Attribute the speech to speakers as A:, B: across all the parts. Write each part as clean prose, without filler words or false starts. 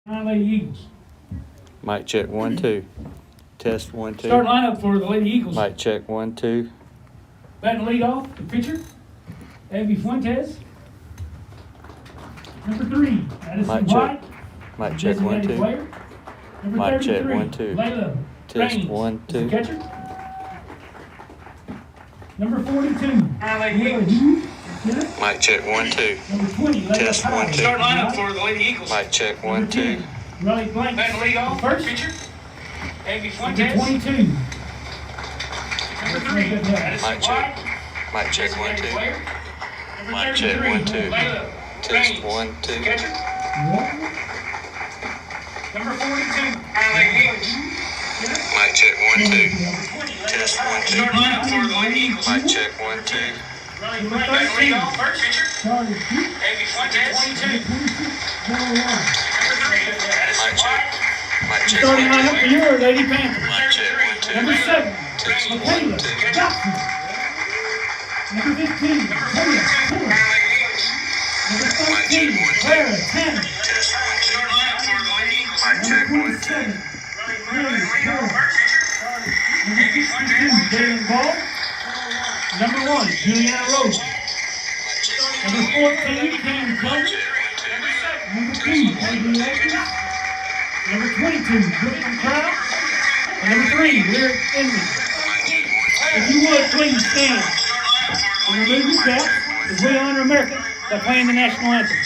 A: Lady Eagles.
B: Mic check 1 2. Test 1 2.
A: Start lineup for the Lady Eagles.
B: Mic check 1 2.
A: Batting lead off, the pitcher, Abby Fuentes. Number 3, Addison
B: Mic
A: White.
B: check. Mic check 1
A: Designated
B: 2.
A: player. Number
B: Mic
A: 33,
B: check 1 2.
A: Layla
B: Test
A: Raines
B: 1
A: is the
B: 2.
A: catcher. Number 42, Lady Eagles.
B: Mic check 1 2.
A: Number 20, Layla
B: Test 1 2.
A: Start lineup for the Lady Eagles.
B: Mic check 1 2.
A: Riley Blank. Batting lead off, first pitcher, Abby Fuentes. Number 22. Number 3, Addison
B: Mic check.
A: White.
B: Mic check 1 2.
A: Player. Number
B: Mic check 1 2.
A: Layla
B: Test
A: Raines,
B: 1 2.
A: catcher. Number 42, Lady Eagles.
B: Mic check 1 2.
A: Test
B: Test 1 2.
A: Start lineup for the Lady Eagles.
B: Mic check 1 2.
A: Riley Blank. Batting lead off, first pitcher, Abby Fuentes. 22. Number 3, Addison
B: Mic check.
A: White.
B: Mic check
A: Starting
B: 1 2.
A: lineup for your Lady Panthers.
B: Mic check 1 2.
A: Number 7,
B: Test 1
A: Michaela
B: 2.
A: Johnson. Number 15, Taylor Fuller. Number 13, Clara Tanner.
B: Test 1 2.
A: Start lineup for the Lady Eagles.
B: Mic check 1 2.
A: 27, Mary Carroll. Number 62, Jalen Ball. Number 1, Juliana Rose. Number 14, Cam Clover. Number 2, Adrian Lakers. Number 22, Brooklyn Crown. And number 3, Lyric Inman. If you would, please stand and remove your cap as we honor America by playing the national anthem.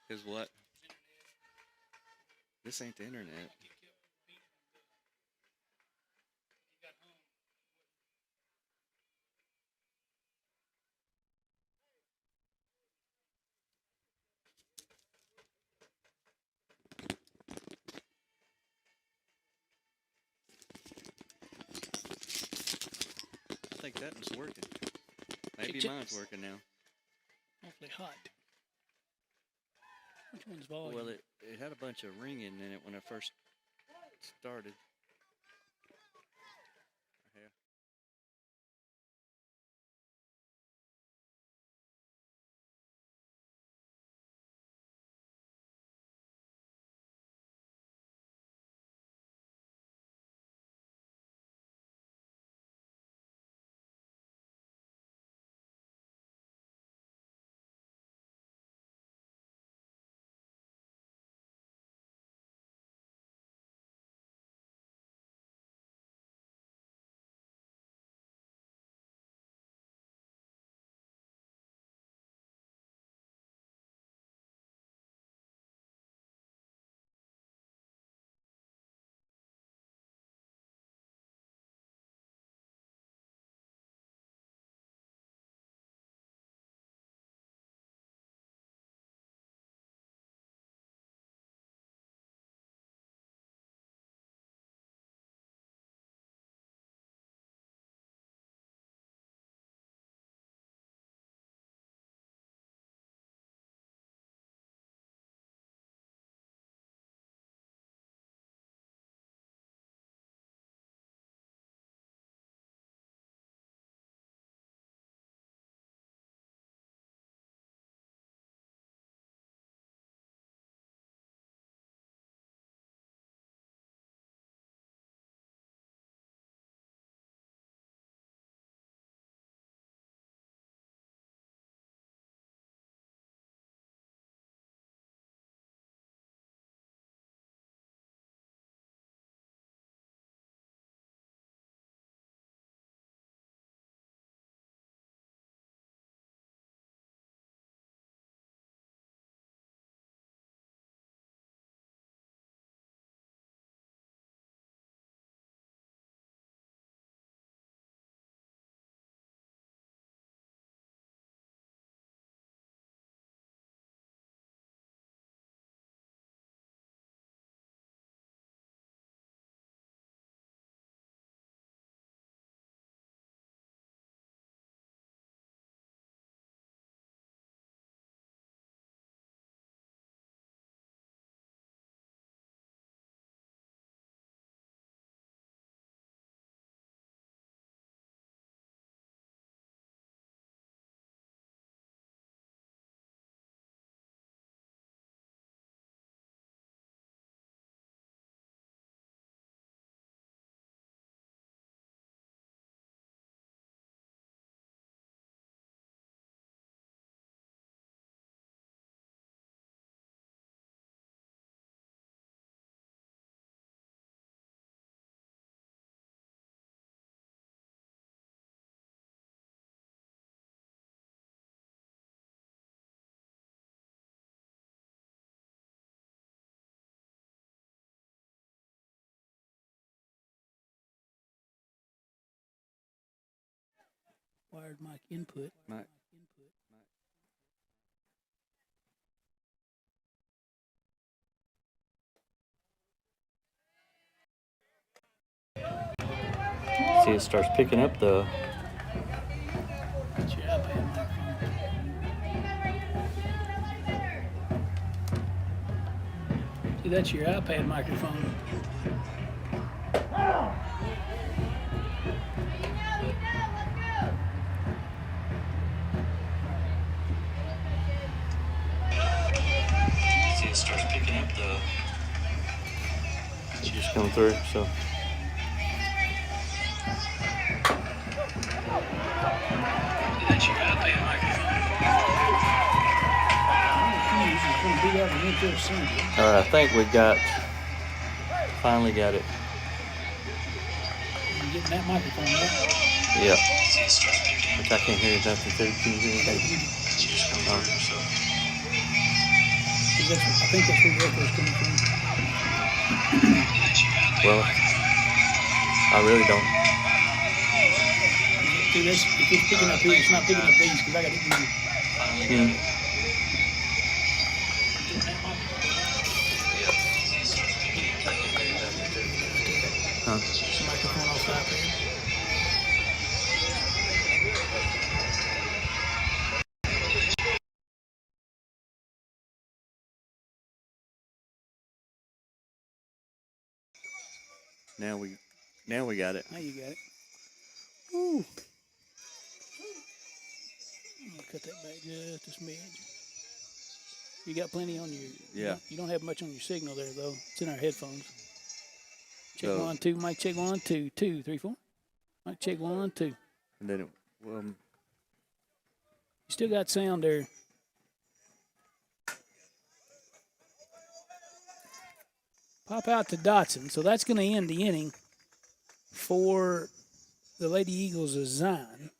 B: Is what? This ain't the internet. I think that one's working. Maybe mine's working now.
C: Awfully hot. Which one's volume?
B: Well, it had a bunch of ringing in it when I first started.
C: Wired mic input.
B: Mic. See, it starts picking up the.
C: That's your iPad microphone. See, that's your iPad microphone.
B: See, it starts picking up the. It's just coming through, so.
C: That's your iPad microphone.
B: All right, I think we finally got it.
C: You getting that microphone right?
B: Yeah. Which I can't hear nothing too. Can you hear anything?
C: I think that's where the echo's coming from.
B: Well, I really don't.
C: See, this, if it's picking up here, it's not picking up these because I got it muted.
B: Huh?
C: The microphone off the iPad.
B: Now we got it.
C: Now you got it. Ooh. I'm gonna cut that back just a smidge. You got plenty on your.
B: Yeah.
C: You don't have much on your signal there though. It's in our headphones. Check
B: So-
C: 1, 2. Mic check 1, 2, 2, 3, 4. Mic check 1, 2.
B: And then
C: You still got sound there. Pop out to Dotson. So that's going to end the inning for the Lady Eagles of Zion.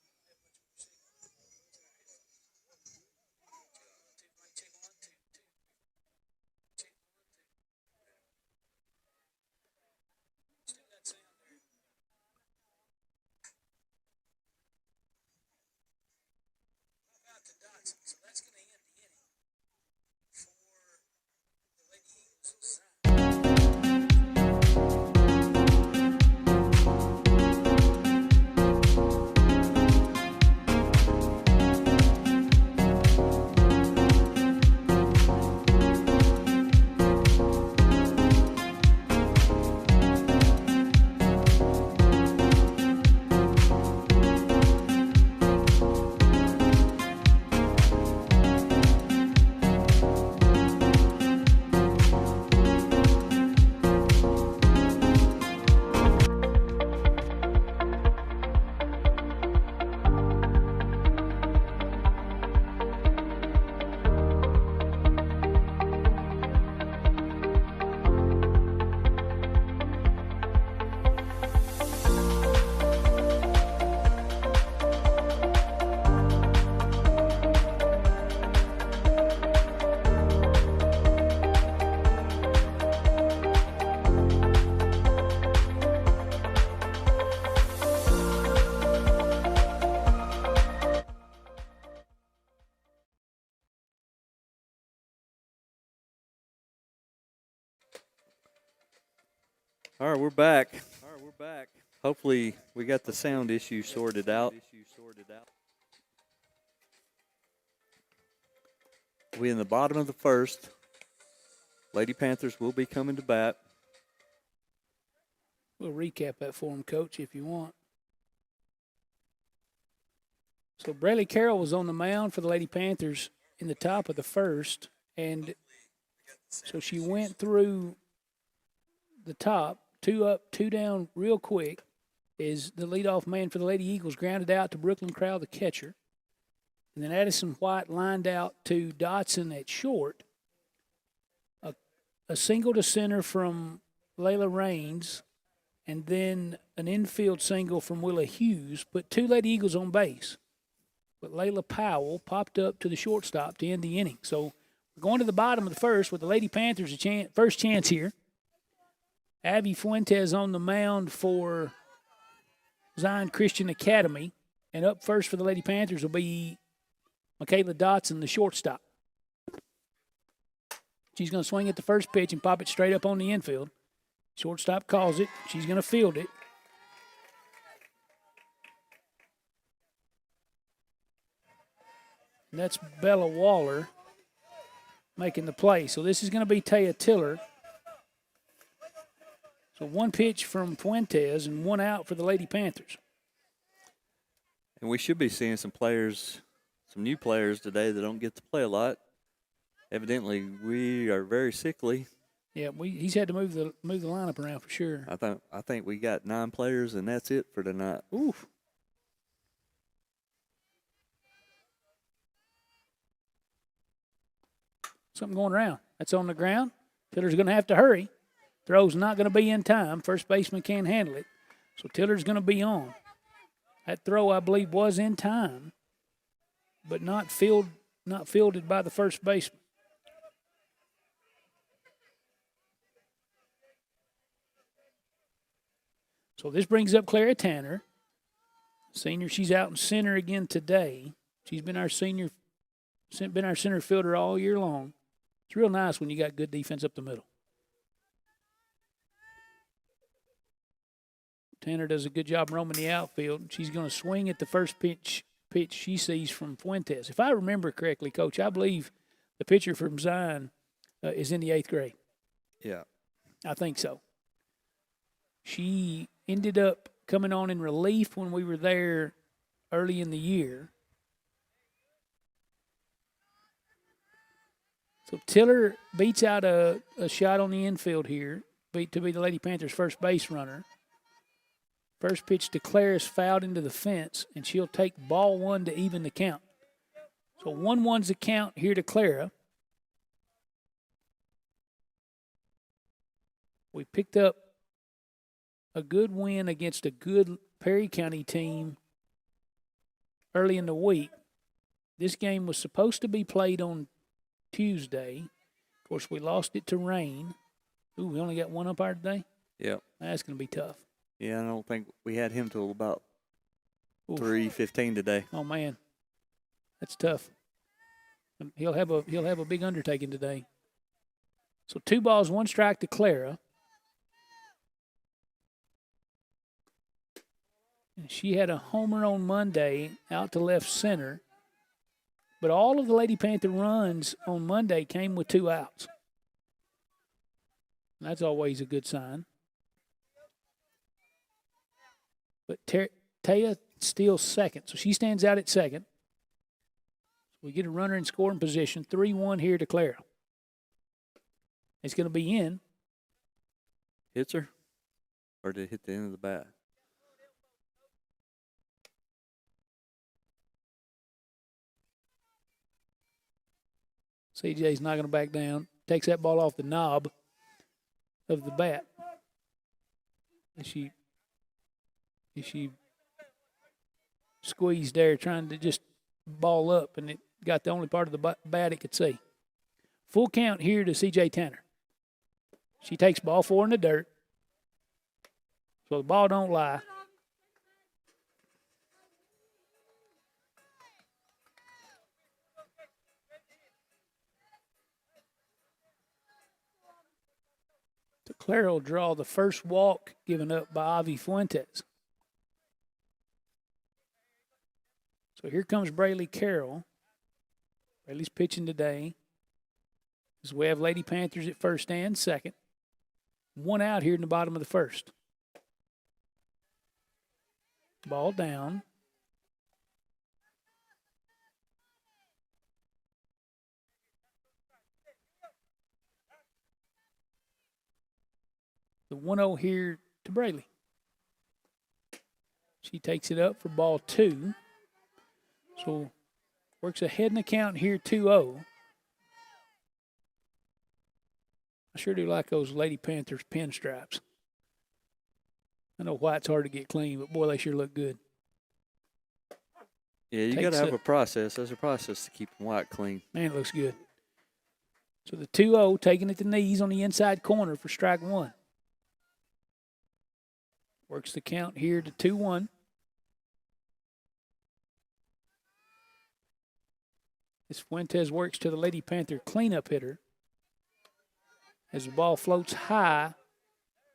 B: All right, we're back. Hopefully, we got the sound issue sorted out. We in the bottom of the first. Lady Panthers will be coming to bat.
C: We'll recap that for him, Coach, if you want. So Braylee Carroll was on the mound for the Lady Panthers in the top of the first, and so she went through the top, 2 up, 2 down real quick, is the leadoff man for the Lady Eagles, grounded out to Brooklyn Crowell, the catcher. And then Addison White lined out to Dotson at short. A single to center from Layla Raines, and then an infield single from Willa Hughes, put 2 Lady Eagles on base. But Layla Powell popped up to the shortstop to end the inning. So we're going to the bottom of the first with the Lady Panthers first chance here. Abby Fuentes on the mound for Zion Christian Academy. And up first for the Lady Panthers will be Michaela Dotson, the shortstop. She's going to swing at the first pitch and pop it straight up on the infield. Shortstop calls it. She's going to field it. And that's Bella Waller making the play. So this is going to be Taya Tiller. So one pitch from Fuentes and one out for the Lady Panthers.
B: And we should be seeing some players, some new players today that don't get to play a lot. Evidently, we are very sickly.
C: Yeah, he's had to move the lineup around for sure.
B: I think we got 9 players, and that's it for tonight.
C: Oof. Something going around. That's on the ground. Tiller's going to have to hurry. Throw's not going to be in time. First baseman can't handle it. So Tiller's going to be on. That throw, I believe, was in time, but not fielded by the first baseman. So this brings up Clara Tanner. Senior, she's out in center again today. She's been our center fielder all year long. It's real nice when you got good defense up the middle. Tanner does a good job roaming the outfield. She's going to swing at the first pitch she sees from Fuentes. If I remember correctly, Coach, I believe the pitcher from Zion is in the 8th grade.
B: Yeah.
C: I think so. She ended up coming on in relief when we were there early in the year. So Tiller beats out a shot on the infield here to be the Lady Panthers' first base runner. First pitch to Claire is fouled into the fence, and she'll take ball 1 to even the count. So 1-1's the count here to Clara. We picked up a good win against a good Perry County team early in the week. This game was supposed to be played on Tuesday. Of course, we lost it to rain. Ooh, we only got one umpire today?
B: Yep.
C: That's going to be tough.
B: Yeah, I don't think we had him till about
C: Oof.
B: 3:15 today.
C: Oh man, that's tough. He'll have a big undertaking today. So 2 balls, 1 strike to Clara. And she had a homer on Monday out to left center. But all of the Lady Panther runs on Monday came with 2 outs. That's always a good sign. But Taya steals second, so she stands out at second. We get a runner in scoring position, 3-1 here to Clara. It's going to be in.
B: Hits her? Or did it hit the end of the bat?
C: CJ's not going to back down. Takes that ball off the knob of the bat. And she squeezed there trying to just ball up, and it got the only part of the bat it could see. Full count here to CJ Tanner. She takes ball 4 in the dirt. So the ball don't lie. So Clara will draw the first walk given up by Avi Fuentes. So here comes Braylee Carroll. Braylee's pitching today. As we have Lady Panthers at first and second. 1 out here in the bottom of the first. Ball down. The 1-0 here to Braylee. She takes it up for ball 2. So works ahead in the count here, 2-0. I sure do like those Lady Panthers pinstripes. I know white's hard to get clean, but boy, they sure look good.
B: Yeah, you got to have a process. There's a process to keep them white clean.
C: Man, it looks good. So the 2-0 taking it to knees on the inside corner for strike 1. Works the count here to 2-1. as Fuentes works to the Lady Panther cleanup hitter. As the ball floats high.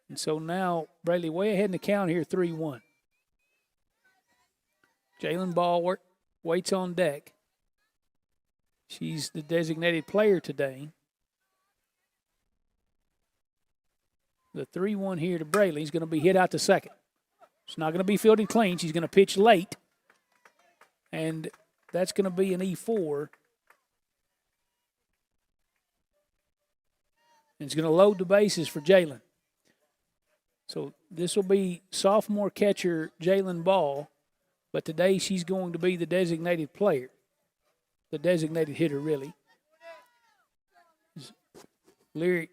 C: And so now Braley way ahead in the count here, 3-1. Jalen Ball waits on deck. She's the designated player today. The 3-1 here to Braley is going to be hit out to second. It's not going to be fielded clean. She's going to pitch late. And that's going to be an E4. And it's going to load the bases for Jalen. So this will be sophomore catcher Jalen Ball, but today she's going to be the designated player, the designated hitter, really. Lyric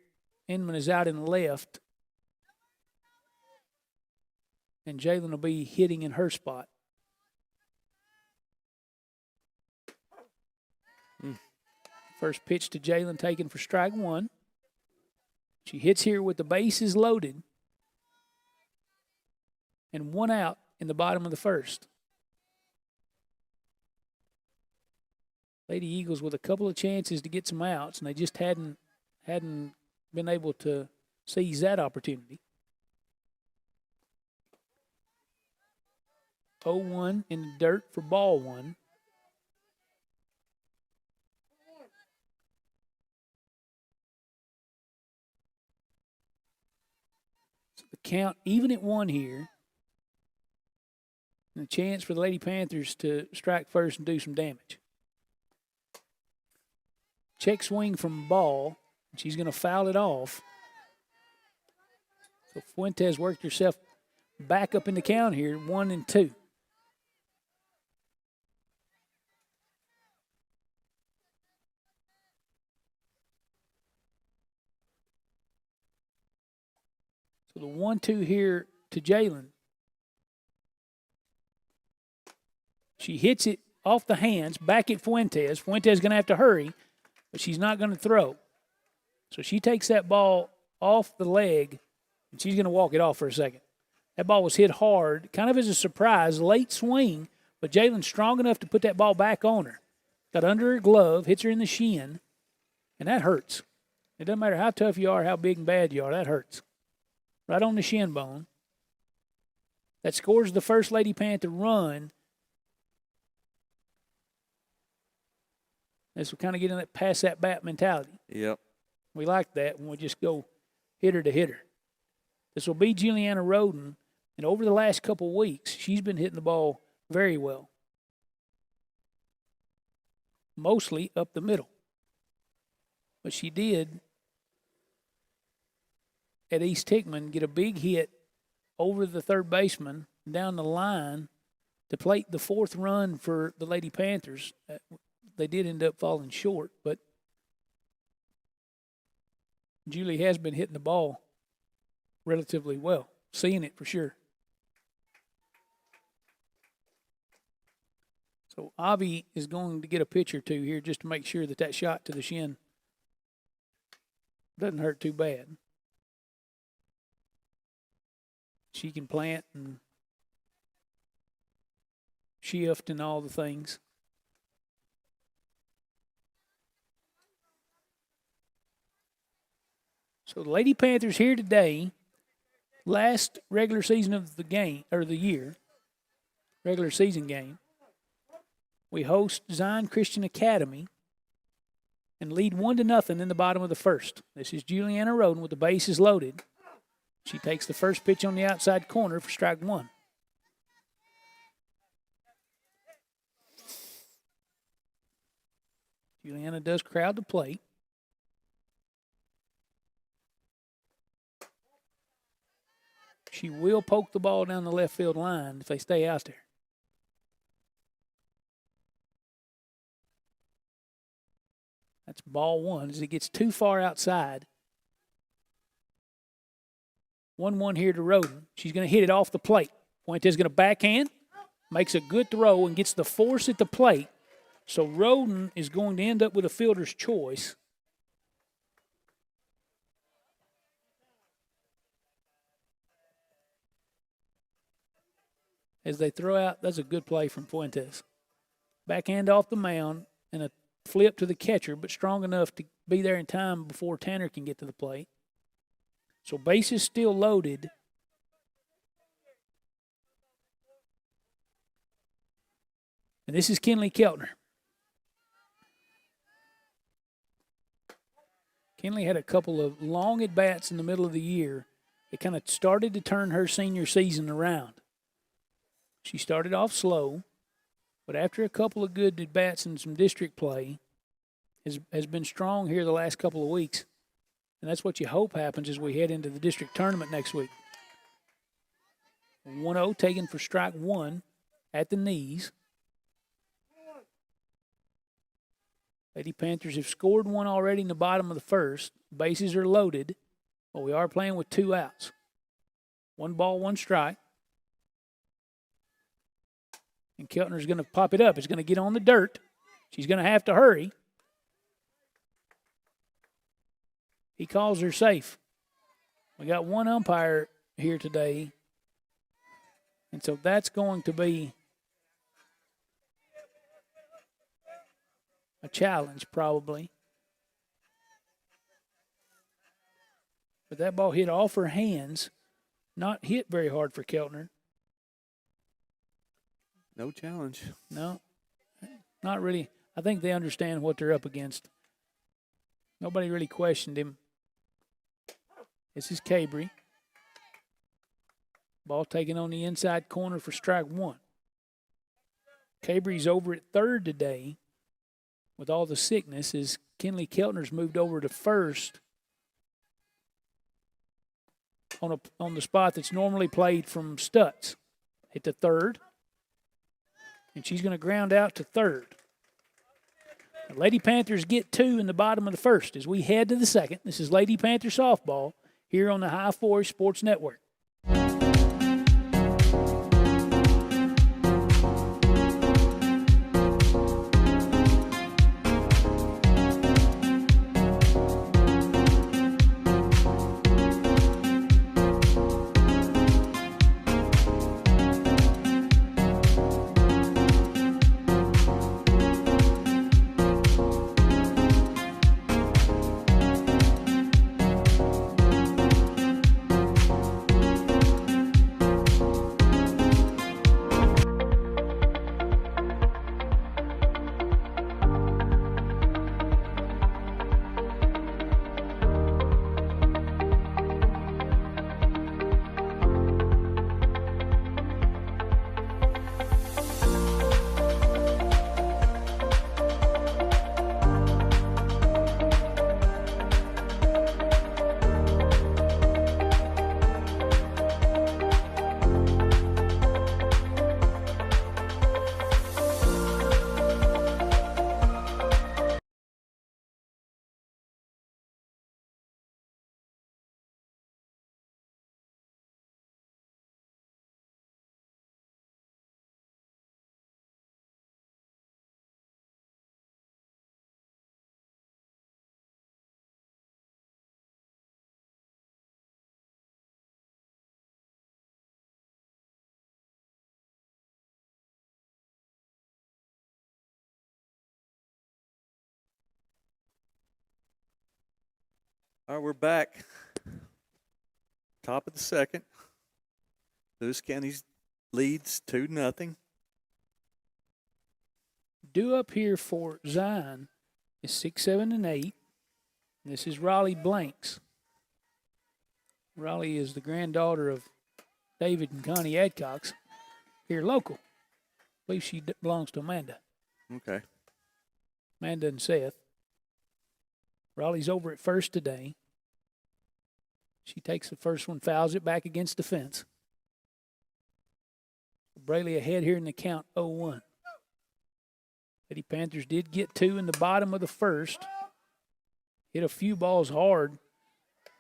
C: Inman is out in left, and Jalen will be hitting in her spot. First pitch to Jalen taken for strike one. She hits here with the bases loaded and one out in the bottom of the first. Lady Eagles with a couple of chances to get some outs, and they just hadn't been able to seize that opportunity. 0-1 in the dirt for ball one. So the count even at one here. And a chance for the Lady Panthers to strike first and do some damage. Check swing from Ball. She's going to foul it off. So Fuentes worked herself back up in the count here, 1-2. So the 1-2 here to Jalen. She hits it off the hands, back at Fuentes. Fuentes is going to have to hurry, but she's not going to throw. So she takes that ball off the leg, and she's going to walk it off for a second. That ball was hit hard, kind of as a surprise, late swing, but Jalen's strong enough to put that ball back on her. Got under her glove, hits her in the shin, and that hurts. It doesn't matter how tough you are, how big and bad you are, that hurts. Right on the shin bone. That scores the first Lady Panther run. This will kind of get in that pass that bat mentality.
B: Yep.
C: We like that when we just go hitter to hitter. This will be Juliana Roden, and over the last couple of weeks, she's been hitting the ball very well. Mostly up the middle. But she did, at East Hickman, get a big hit over the third baseman down the line to plate the fourth run for the Lady Panthers. They did end up falling short, but Julie has been hitting the ball relatively well, seeing it for sure. So Avi is going to get a pitch or two here just to make sure that that shot to the shin doesn't hurt too bad. She can plant and shift and all the things. So the Lady Panthers here today, last regular season of the game, or the year, regular season game. We host Zion Christian Academy and lead 1-0 in the bottom of the first. This is Juliana Roden with the bases loaded. She takes the first pitch on the outside corner for strike one. Juliana does crowd the plate. She will poke the ball down the left field line if they stay out there. That's ball one as it gets too far outside. 1-1 here to Roden. She's going to hit it off the plate. Fuentes going to backhand, makes a good throw, and gets the force at the plate. So Roden is going to end up with a fielder's choice. As they throw out, that's a good play from Fuentes. Backhand off the mound and a flip to the catcher, but strong enough to be there in time before Tanner can get to the plate. So base is still loaded. And this is Kinley Keltner. Kinley had a couple of long at-bats in the middle of the year. It kind of started to turn her senior season around. She started off slow, but after a couple of good at-bats and some district play, has been strong here the last couple of weeks. And that's what you hope happens as we head into the district tournament next week. 1-0 taken for strike one at the knees. Lady Panthers have scored one already in the bottom of the first. Bases are loaded, but we are playing with 2 outs. 1 ball, 1 strike. And Keltner's going to pop it up. It's going to get on the dirt. She's going to have to hurry. He calls her safe. We got 1 umpire here today. And so that's going to be a challenge probably. But that ball hit off her hands. Not hit very hard for Keltner.
B: No challenge.
C: No, not really. I think they understand what they're up against. Nobody really questioned him. This is Cabry. Ball taken on the inside corner for strike one. Cabry's over at third today with all the sickness as Kinley Keltner's moved over to first on the spot that's normally played from Stutz. Hit to third. And she's going to ground out to third. The Lady Panthers get 2 in the bottom of the first as we head to the second. This is Lady Panther softball here on the High Forest Sports Network.
B: All right, we're back. Top of the second. Lewis County's leads 2-0.
C: Due up here for Zion is 6, 7, and 8. This is Raleigh Blanks. Raleigh is the granddaughter of David and Connie Adcox, here local. I believe she belongs to Amanda.
B: Okay.
C: Amanda and Seth. Raleigh's over at first today. She takes the first one, fouls it back against the fence. Braley ahead here in the count, 0-1. Lady Panthers did get 2 in the bottom of the first. Hit a few balls hard,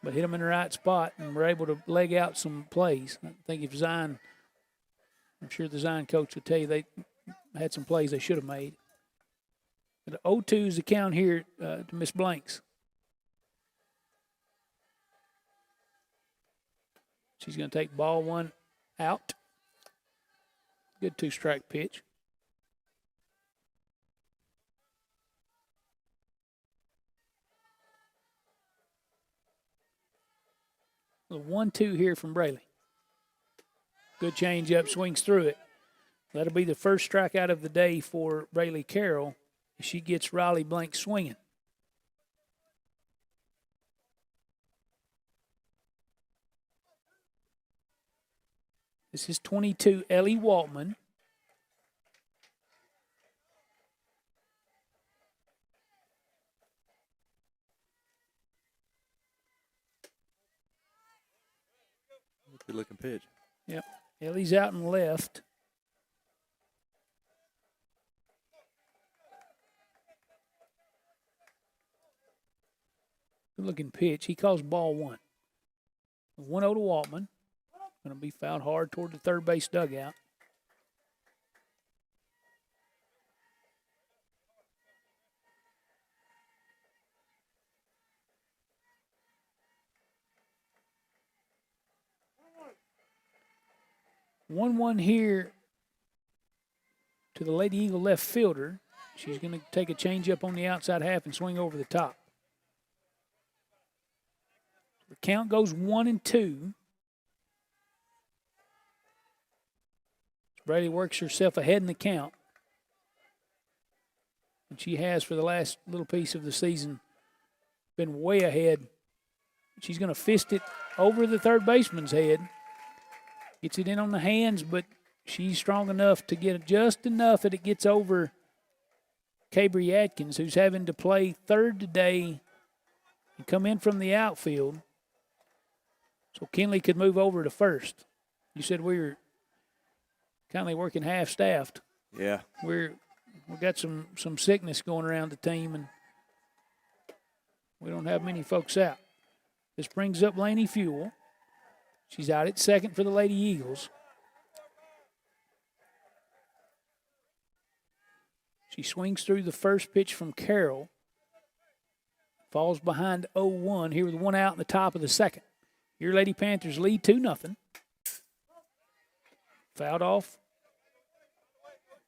C: but hit them in the right spot and were able to leg out some plays. I think if Zion, I'm sure the Zion coach would tell you they had some plays they should have made. But 0-2 is the count here to Miss Blanks. She's going to take ball 1 out. Good 2-strike pitch. The 1-2 here from Braley. Good change up, swings through it. That'll be the first strikeout of the day for Braley Carroll. She gets Riley Blank swinging. This is 22, Ellie Waltman.
B: Good looking pitch.
C: Yep. Ellie's out and left. Good looking pitch. He calls ball 1. 1-0 to Waltman. Going to be fouled hard toward the third base dugout. One here to the Lady Eagle left fielder. She's going to take a change up on the outside half and swing over the top. The count goes 1-2. Brady works herself ahead in the count. And she has for the last little piece of the season been way ahead. She's going to fist it over the third baseman's head. Gets it in on the hands, but she's strong enough to get it just enough that it gets over Cabry Atkins, who's having to play third today and come in from the outfield. So Kinley could move over to first. You said we were kind of working half-staffed.
B: Yeah.
C: We've got some sickness going around the team, and we don't have many folks out. This brings up Laney Fuel. She's out at second for the Lady Eagles. She swings through the first pitch from Carroll. Falls behind 0-1 here with 1 out in the top of the second. Your Lady Panthers lead 2-0. Fouled off.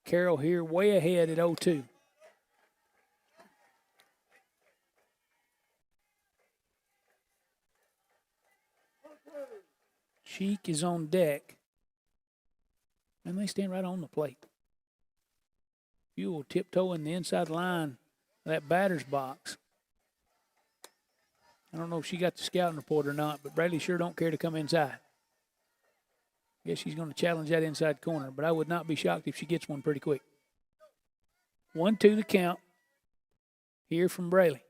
C: Carroll here way ahead at 0-2. Cheek is on deck. And they stand right on the plate. Fuel tiptoeing the inside line of that batter's box. I don't know if she got the scouting report or not, but Bradley sure don't care to come inside. Guess she's going to challenge that inside corner, but I would not be shocked if she gets one pretty quick. 1-2 the count here from Braley.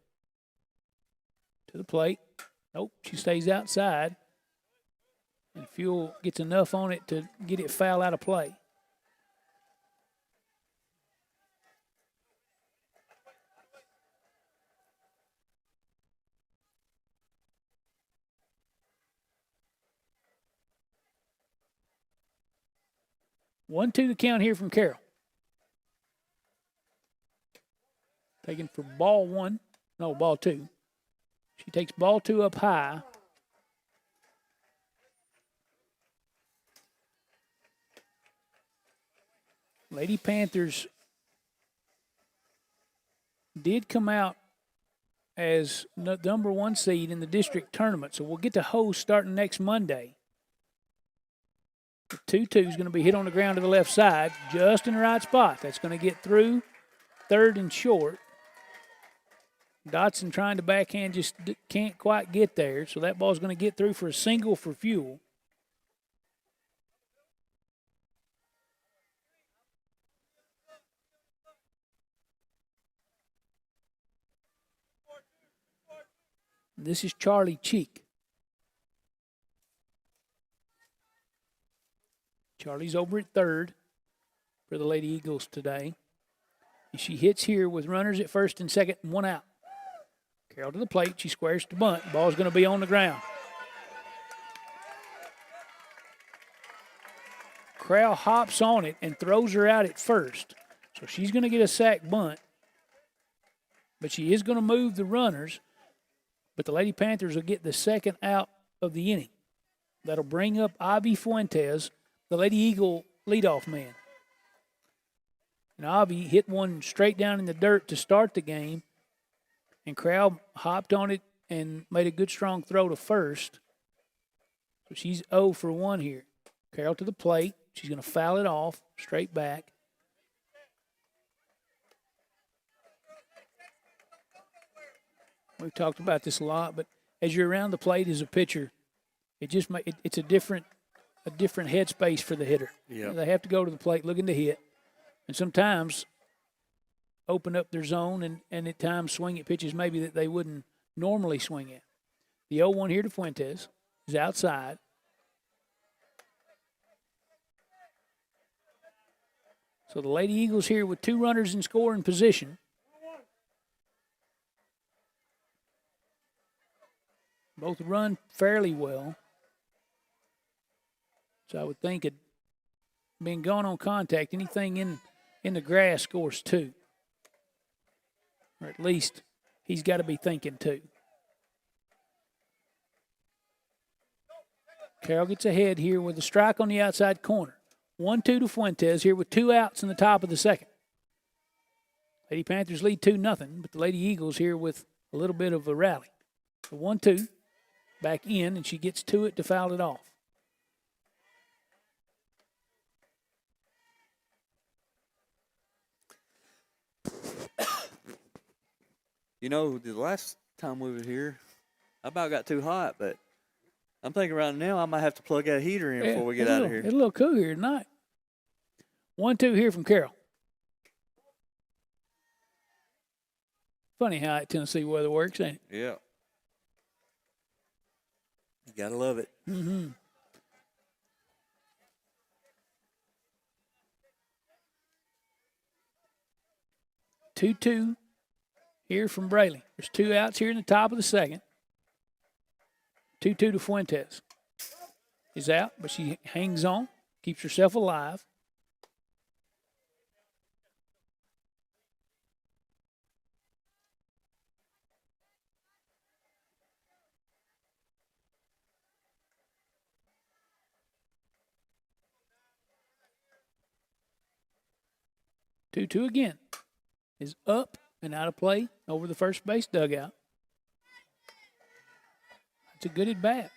C: To the plate. Nope, she stays outside. And Fuel gets enough on it to get it foul out of play. One, two the count here from Carroll. Taken for ball 1. No, ball 2. She takes ball 2 up high. Lady Panthers did come out as the number 1 seed in the district tournament, so we'll get to host starting next Monday. The 2-2 is going to be hit on the ground to the left side, just in the right spot. That's going to get through third and short. Dotson trying to backhand, just can't quite get there, so that ball's going to get through for a single for Fuel. This is Charlie Cheek. Charlie's over at third for the Lady Eagles today. And she hits here with runners at first and second and 1 out. Carroll to the plate. She squares to bunt. Ball's going to be on the ground. Crowell hops on it and throws her out at first. So she's going to get a sack bunt. But she is going to move the runners. But the Lady Panthers will get the second out of the inning. That'll bring up Ivy Fuentes, the Lady Eagle leadoff man. And Ivy hit one straight down in the dirt to start the game. And Crowell hopped on it and made a good strong throw to first. So she's 0 for 1 here. Carroll to the plate. She's going to foul it off, straight back. We've talked about this a lot, but as you're around the plate as a pitcher, it's a different headspace for the hitter.
B: Yeah.
C: They have to go to the plate looking to hit, and sometimes open up their zone and at times swing at pitches maybe that they wouldn't normally swing at. The 0-1 here to Fuentes is outside. So the Lady Eagles here with 2 runners in scoring position. Both run fairly well. So I would think it being gone on contact, anything in the grass scores 2. Or at least he's got to be thinking 2. Carroll gets ahead here with a strike on the outside corner. 1-2 to Fuentes here with 2 outs in the top of the second. Lady Panthers lead 2-0, but the Lady Eagles here with a little bit of a rally. The 1-2 back in, and she gets to it to foul it off.
B: You know, the last time we were here, I about got too hot, but I'm thinking right now I might have to plug that heater in before we get out of here.
C: It's a little cool here tonight. 1-2 here from Carroll. Funny how at Tennessee weather works, ain't it?
B: Yeah. You got to love it.
C: Mm-hmm. Two here from Braley. There's 2 outs here in the top of the second. 2-2 to Fuentes. Is out, but she hangs on, keeps herself alive. Two again is up and out of play over the first base dugout. That's a good at bat.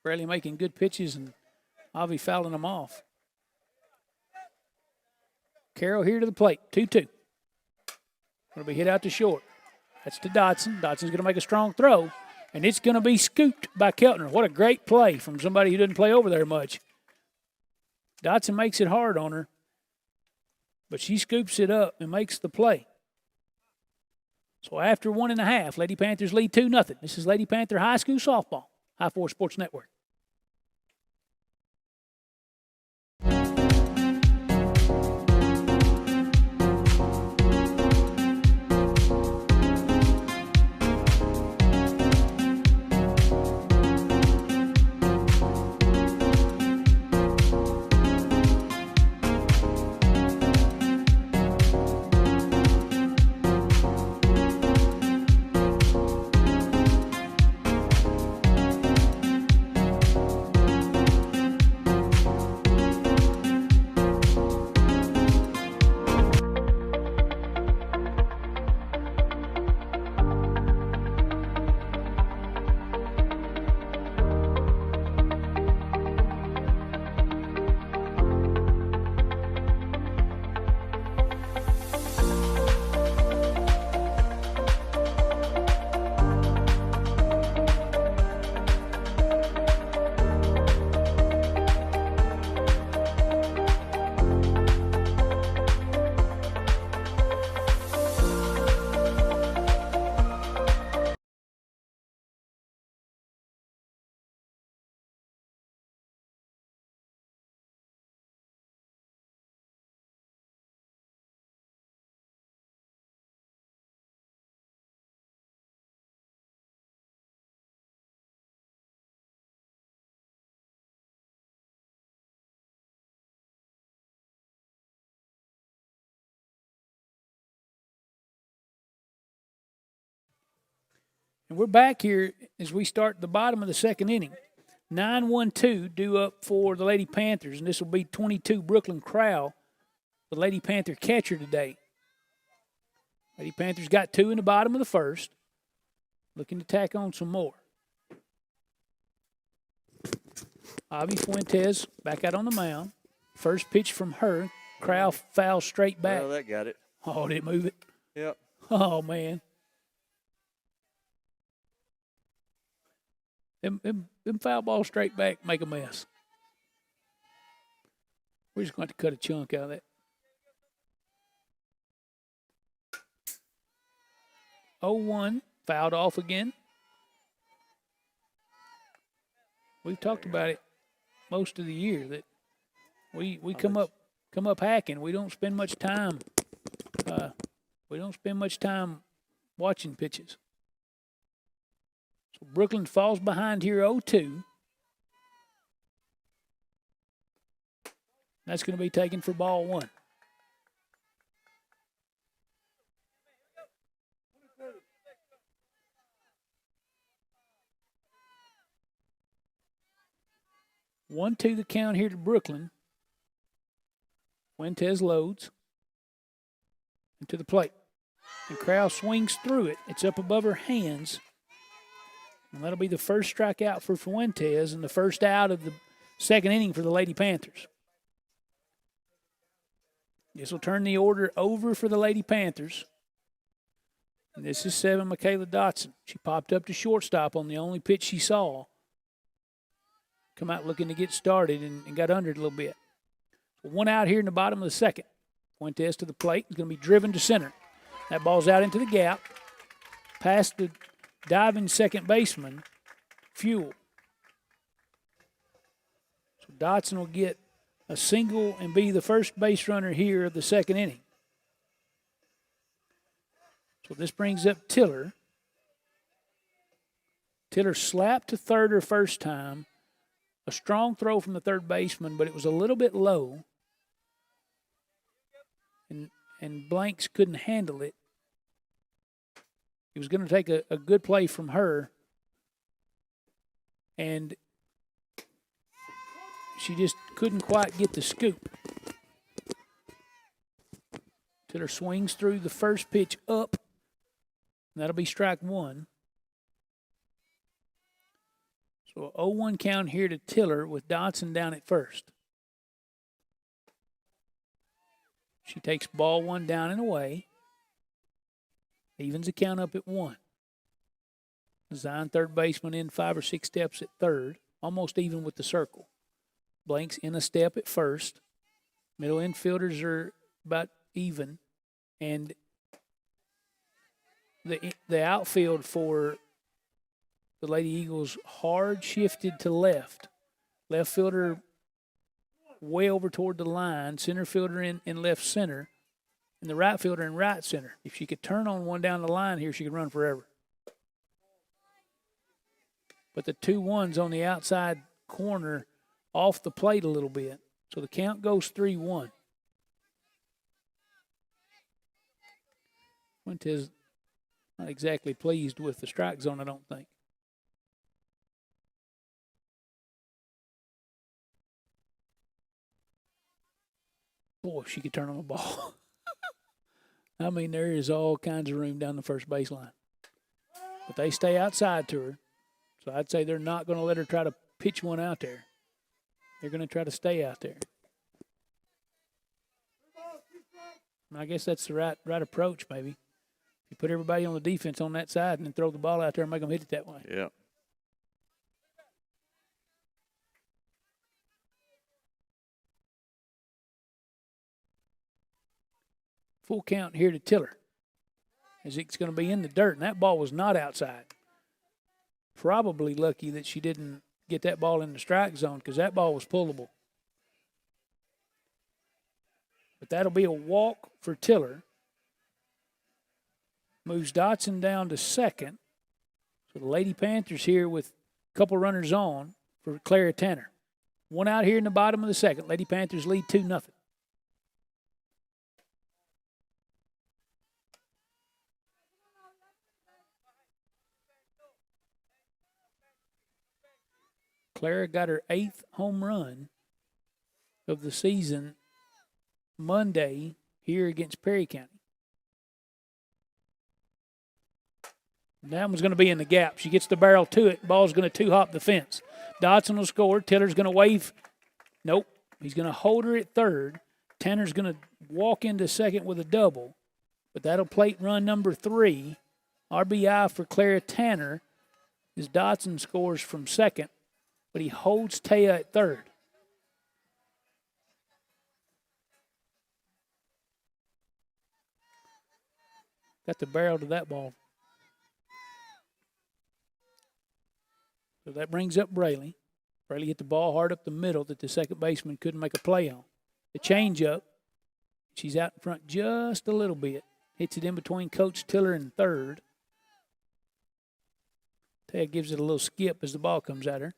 C: Braley making good pitches and Avi fouling them off. Carroll here to the plate, 2-2. Going to be hit out to short. That's to Dodson. Dodson's going to make a strong throw, and it's going to be scooped by Keltner. What a great play from somebody who doesn't play over there much. Dodson makes it hard on her, but she scoops it up and makes the play. So after 1.5, Lady Panthers lead 2-0. This is Lady Panther High School Softball, High Force Sports Network. And we're back here as we start the bottom of the second inning. 9-1-2 due up for the Lady Panthers, and this will be 22 Brooklyn Crowell, the Lady Panther catcher today. Lady Panthers got 2 in the bottom of the first. Looking to tack on some more. Avi Fuentes back out on the mound. First pitch from her. Crowd foul straight back.
B: Well, that got it.
C: Oh, did it move it?
B: Yep.
C: Oh, man. Them foul balls straight back make a mess. We're just going to cut a chunk out of that. 0-1, fouled off again. We've talked about it most of the year that we come up hacking. We don't spend much time. Watching pitches. So Brooklyn falls behind here 0-2. That's going to be taken for ball 1. One, two, the count here to Brooklyn. Fuentes loads into the plate. And Crowell swings through it. It's up above her hands. And that'll be the first strikeout for Fuentes and the first out of the second inning for the Lady Panthers. This will turn the order over for the Lady Panthers. And this is 7, Michaela Dotson. She popped up to shortstop on the only pitch she saw. Come out looking to get started and got under it a little bit. So 1 out here in the bottom of the second. Fuentes to the plate. Is going to be driven to center. That ball's out into the gap. Past the diving second baseman, Fuel. So Dotson will get a single and be the first base runner here of the second inning. So this brings up Tiller. Tiller slapped to third her first time. A strong throw from the third baseman, but it was a little bit low. And Blanks couldn't handle it. It was going to take a good play from her. And she just couldn't quite get the scoop. Tiller swings through the first pitch up. And that'll be strike 1. So 0-1 count here to Tiller with Dotson down at first. She takes ball 1 down and away. Evens the count up at 1. Zion, third baseman, in 5 or 6 steps at third. Almost even with the circle. Blanks in a step at first. Middle infielders are about even. And the outfield for the Lady Eagles hard shifted to left. Left fielder way over toward the line. Center fielder in left center. And the right fielder in right center. If she could turn on one down the line here, she could run forever. But the 2-1's on the outside corner off the plate a little bit. So the count goes 3-1. Fuentes not exactly pleased with the strike zone, I don't think. Boy, she could turn on the ball. I mean, there is all kinds of room down the first baseline. But they stay outside to her. So I'd say they're not going to let her try to pitch one out there. They're going to try to stay out there. And I guess that's the right approach, maybe. You put everybody on the defense on that side and then throw the ball out there and make them hit it that way.
B: Yeah.
C: Full count here to Tiller. As it's going to be in the dirt, and that ball was not outside. Probably lucky that she didn't get that ball in the strike zone because that ball was pullable. But that'll be a walk for Tiller. Moves Dotson down to second. So the Lady Panthers here with a couple runners on for Clara Tanner. 1 out here in the bottom of the second. Lady Panthers lead 2-0. Clara got her 8th home run of the season Monday here against Perry County. That one's going to be in the gap. She gets the barrel to it. Ball's going to two-hop the fence. Dotson will score. Tiller's going to wave. Nope. He's going to hold her at third. Tanner's going to walk into second with a double. But that'll plate run number 3. RBI for Clara Tanner as Dotson scores from second. But he holds Taya at third. Got the barrel to that ball. So that brings up Braley. Braley hit the ball hard up the middle that the second baseman couldn't make a play on. The changeup, she's out in front just a little bit. Hits it in between Coach Tiller and third. Taya gives it a little skip as the ball comes at her.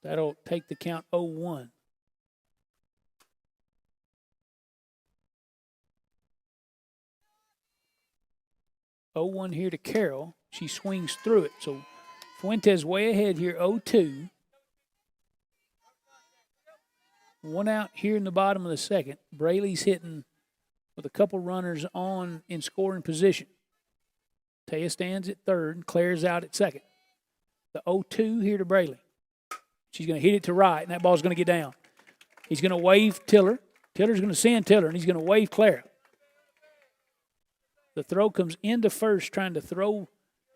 C: That'll take the count 0-1. Here to Carroll. She swings through it. So Fuentes way ahead here, 0-2. 1 out here in the bottom of the second. Braley's hitting with a couple runners on in scoring position. Taya stands at third. Claire's out at second. The 0-2 here to Braley. She's going to hit it to right, and that ball's going to get down. He's going to wave Tiller. Tiller's going to send Tiller, and he's going to wave Clara. The throw comes into first, trying to throw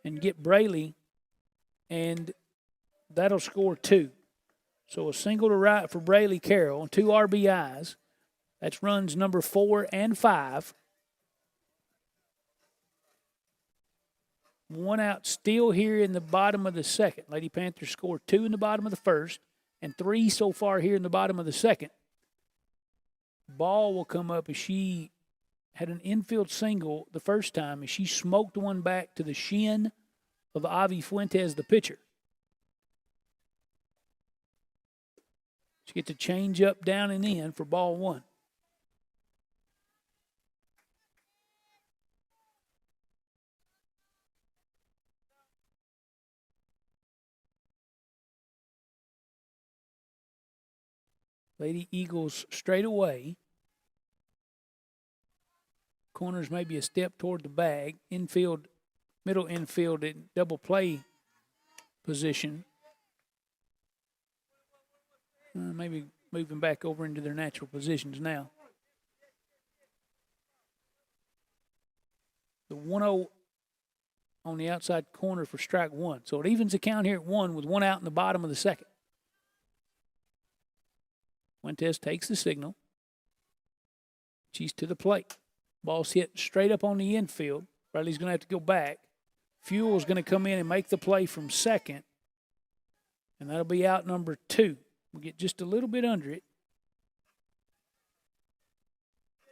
C: and get Braley, and that'll score 2. So a single to right for Braley Carroll and 2 RBIs. That's runs number 4 and 5. 1 out still here in the bottom of the second. Lady Panthers scored 2 in the bottom of the first and 3 so far here in the bottom of the second. Ball will come up as she had an infield single the first time, and she smoked one back to the shin of Avi Fuentes, the pitcher. She gets a change up, down, and in for ball 1. Lady Eagles straight away. Corners maybe a step toward the bag. Infield, middle infield in double play position. Maybe moving back over into their natural positions now. The 1-0 on the outside corner for strike 1. So it evens the count here at 1 with 1 out in the bottom of the second. Fuentes takes the signal. She's to the plate. Ball's hit straight up on the infield. Bradley's going to have to go back. Fuel's going to come in and make the play from second. And that'll be out number 2. We'll get just a little bit under it.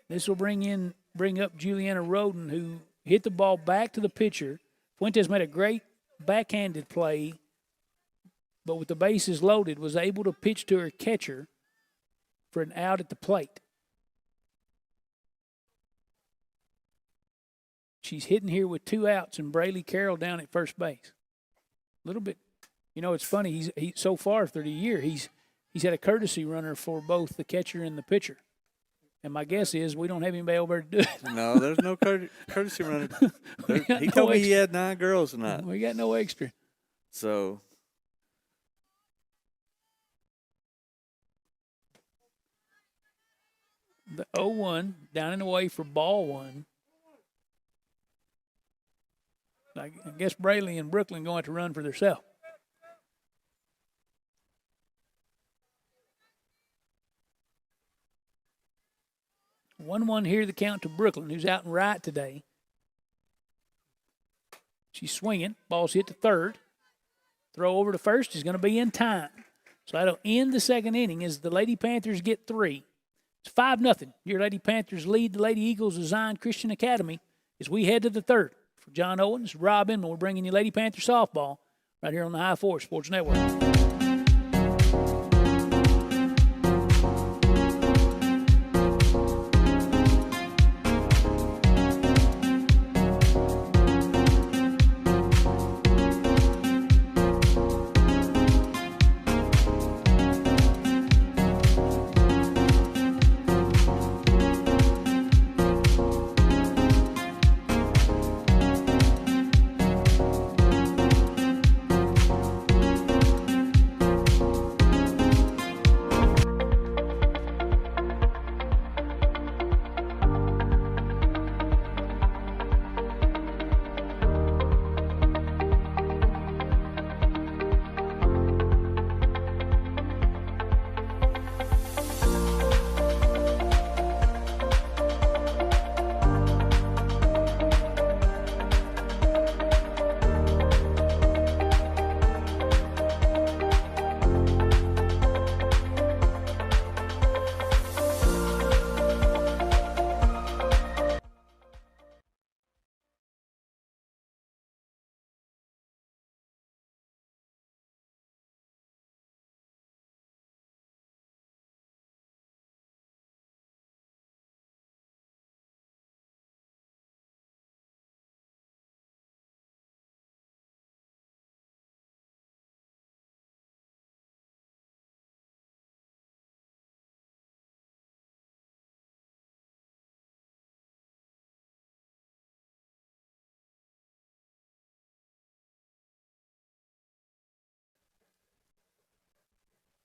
C: This will bring up Juliana Roden, who hit the ball back to the pitcher. Fuentes made a great backhanded play, but with the bases loaded, was able to pitch to her catcher for an out at the plate. She's hitting here with 2 outs and Braley Carroll down at first base. A little bit, it's funny. He so far through the year, he's had a courtesy runner for both the catcher and the pitcher. And my guess is we don't have anybody over to do it.
B: No, there's no courtesy runner. He told me he had 9 girls tonight.
C: We got no extra.
B: So
C: the 0-1 down and away for ball 1. I guess Braley and Brooklyn going to run for themselves. One here, the count to Brooklyn, who's out and right today. She's swinging. Ball's hit to third. Throw over to first is going to be in time. So that'll end the second inning as the Lady Panthers get 3. It's 5-0. Your Lady Panthers lead the Lady Eagles of Zion Christian Academy as we head to the third. For John Owens, Rob Inman, we're bringing you Lady Panther softball right here on the High Force Sports Network.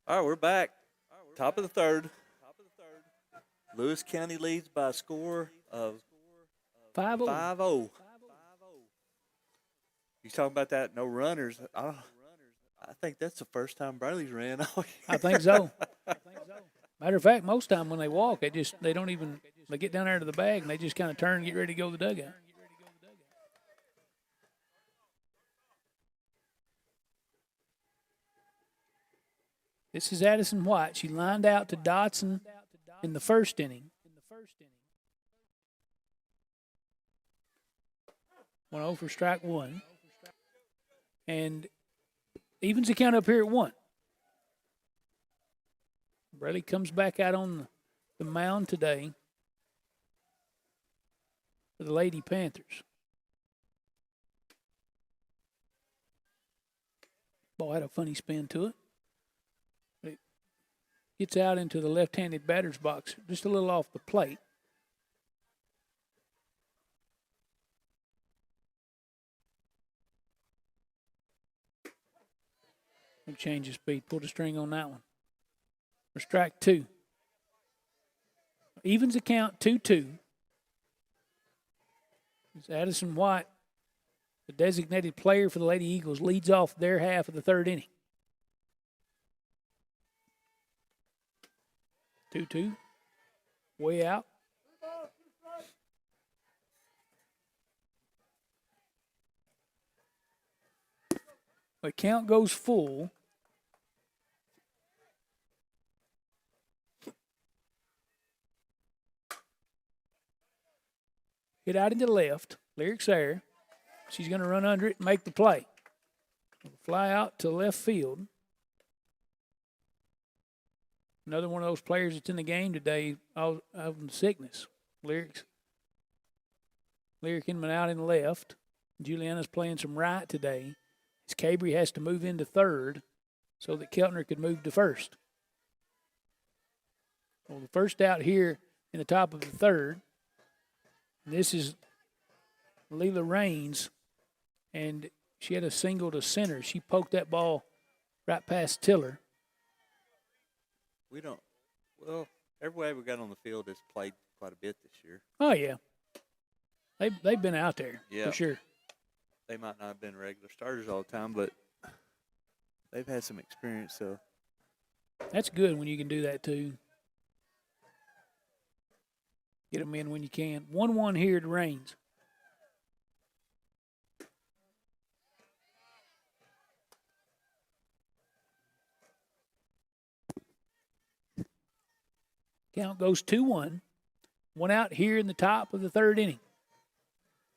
B: All right, we're back. Top of the third. Lewis County leads by a score of
C: 5-0.
B: 5-0. You talking about that? No runners. I think that's the first time Brayley's ran all year.
C: I think so. Matter of fact, most time when they walk, they don't even they get down there to the bag and they just kind of turn and get ready to go to the dugout. This is Addison White. She lined out to Dotson in the first inning. 1-0 for strike one. And evens the count up here at 1. Brady comes back out on the mound today for the Lady Panthers. Ball had a funny spin to it. It gets out into the left-handed batter's box, just a little off the plate. Change of speed. Pulled a string on that one. For strike 2. Evens the count 2-2. It's Addison White, the designated player for the Lady Eagles, leads off their half of the third inning. 2-2. Way out. The count goes full. Hit out into the left. Lyric's there. She's going to run under it and make the play. Fly out to left field. Another one of those players that's in the game today out of sickness. Lyric in and out in left. Juliana's playing some right today. As Cabry has to move into third so that Keltner could move to first. Well, the first out here in the top of the third. This is Leela Raines, and she had a single to center. She poked that ball right past Tiller.
B: Everybody we got on the field has played quite a bit this year.
C: Oh, yeah. They've been out there,
B: Yeah.
C: for sure.
B: They might not have been regular starters all the time, but they've had some experience, so.
C: That's good when you can do that, too. Get them in when you can. 1-1 here to Raines. Count goes 2-1. One out here in the top of the third inning.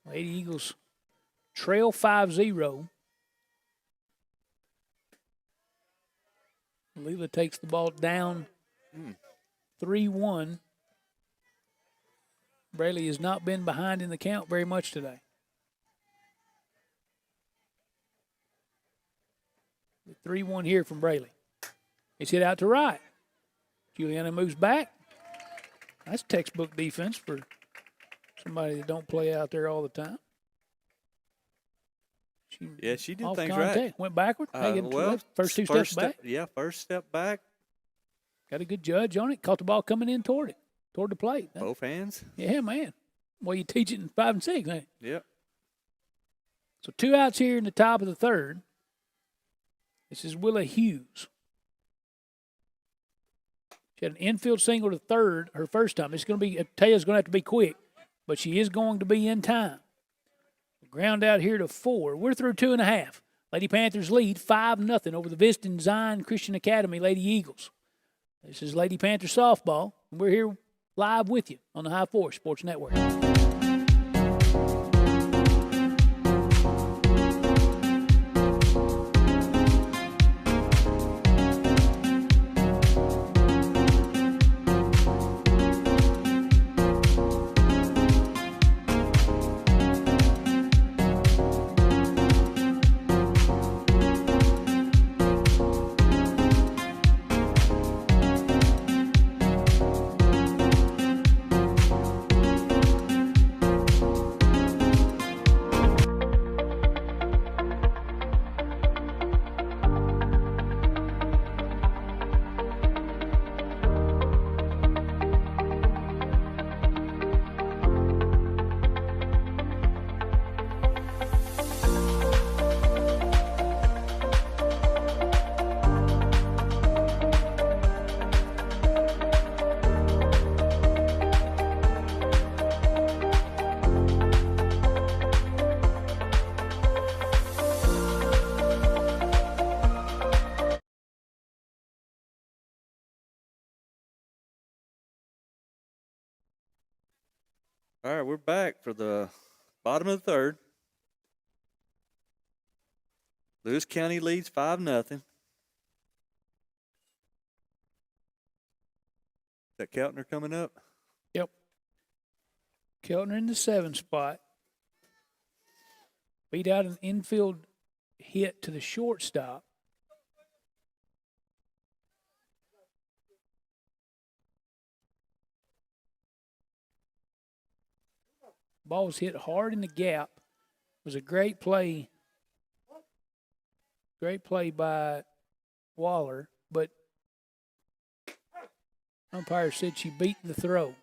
C: Lady Eagles trail 5-0. Leela takes the ball down 3-1. Braley has not been behind in the count very much today. The 3-1 here from Braley. It's hit out to right. Juliana moves back. That's textbook defense for somebody that don't play out there all the time.
B: She did
C: off
B: things
C: contact,
B: right.
C: Went backward. First two steps back.
B: First step back.
C: Got a good judge on it. Caught the ball coming in toward the plate.
B: Both hands.
C: Yeah, man. Well, you teach it in 5 and 6, ain't it?
B: Yep.
C: So 2 outs here in the top of the third. This is Willa Hughes. She had an infield single to third her first time. It's going to be, Taya's going to have to be quick, but she is going to be in time. Ground out here to 4. We're through 2.5. Lady Panthers lead 5-0 over the Viston Zion Christian Academy Lady Eagles. This is Lady Panther softball, and we're here live with you on the High Force Sports Network.
B: All right, we're back for the bottom of the third. Lewis County leads 5-0. Is that Keltner coming up?
C: Yep. Keltner in the 7 spot. Beat out an infield hit to the shortstop. Ball was hit hard in the gap. It was a great play. Great play by Waller, but umpire said she beat the throw.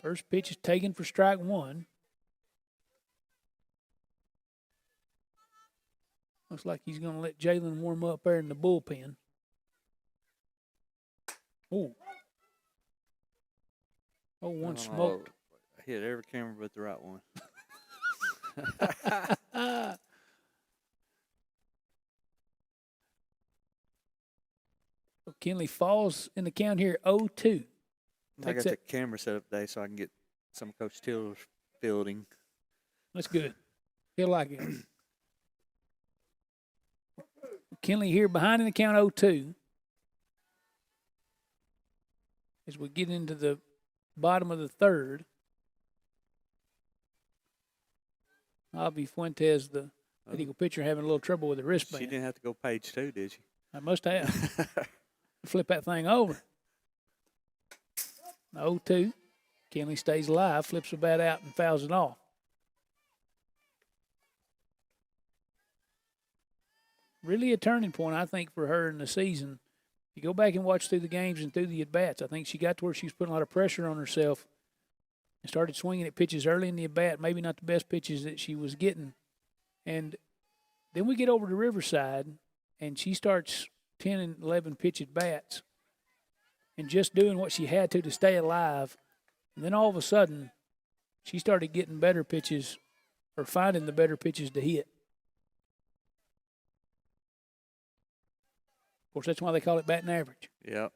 C: First pitch is taken for strike 1. Looks like he's going to let Jalen warm up there in the bullpen. Oh. Oh, one smoked.
B: I hit every camera but the right one.
C: So Kinley falls in the count here 0-2.
B: I got the camera set up today so I can get some of Coach Tiller's fielding.
C: That's good. He'll like it. Kinley here behind in the count 0-2. As we get into the bottom of the third. Avi Fuentes, the Eagle pitcher, having a little trouble with the wristband.
B: She didn't have to go page 2, did she?
C: I must have. Flip that thing over. 0-2. Kinley stays alive, flips the bat out, and fouls it off. Really a turning point, I think, for her in the season. If you go back and watch through the games and through the at-bats, I think she got to where she was putting a lot of pressure on herself and started swinging at pitches early in the at-bat, maybe not the best pitches that she was getting. And then we get over to Riverside, and she starts 10 and 11 pitch at-bats and just doing what she had to stay alive. And then all of a sudden, she started getting better pitches or finding the better pitches to hit. Of course, that's why they call it batting average.
B: Yep.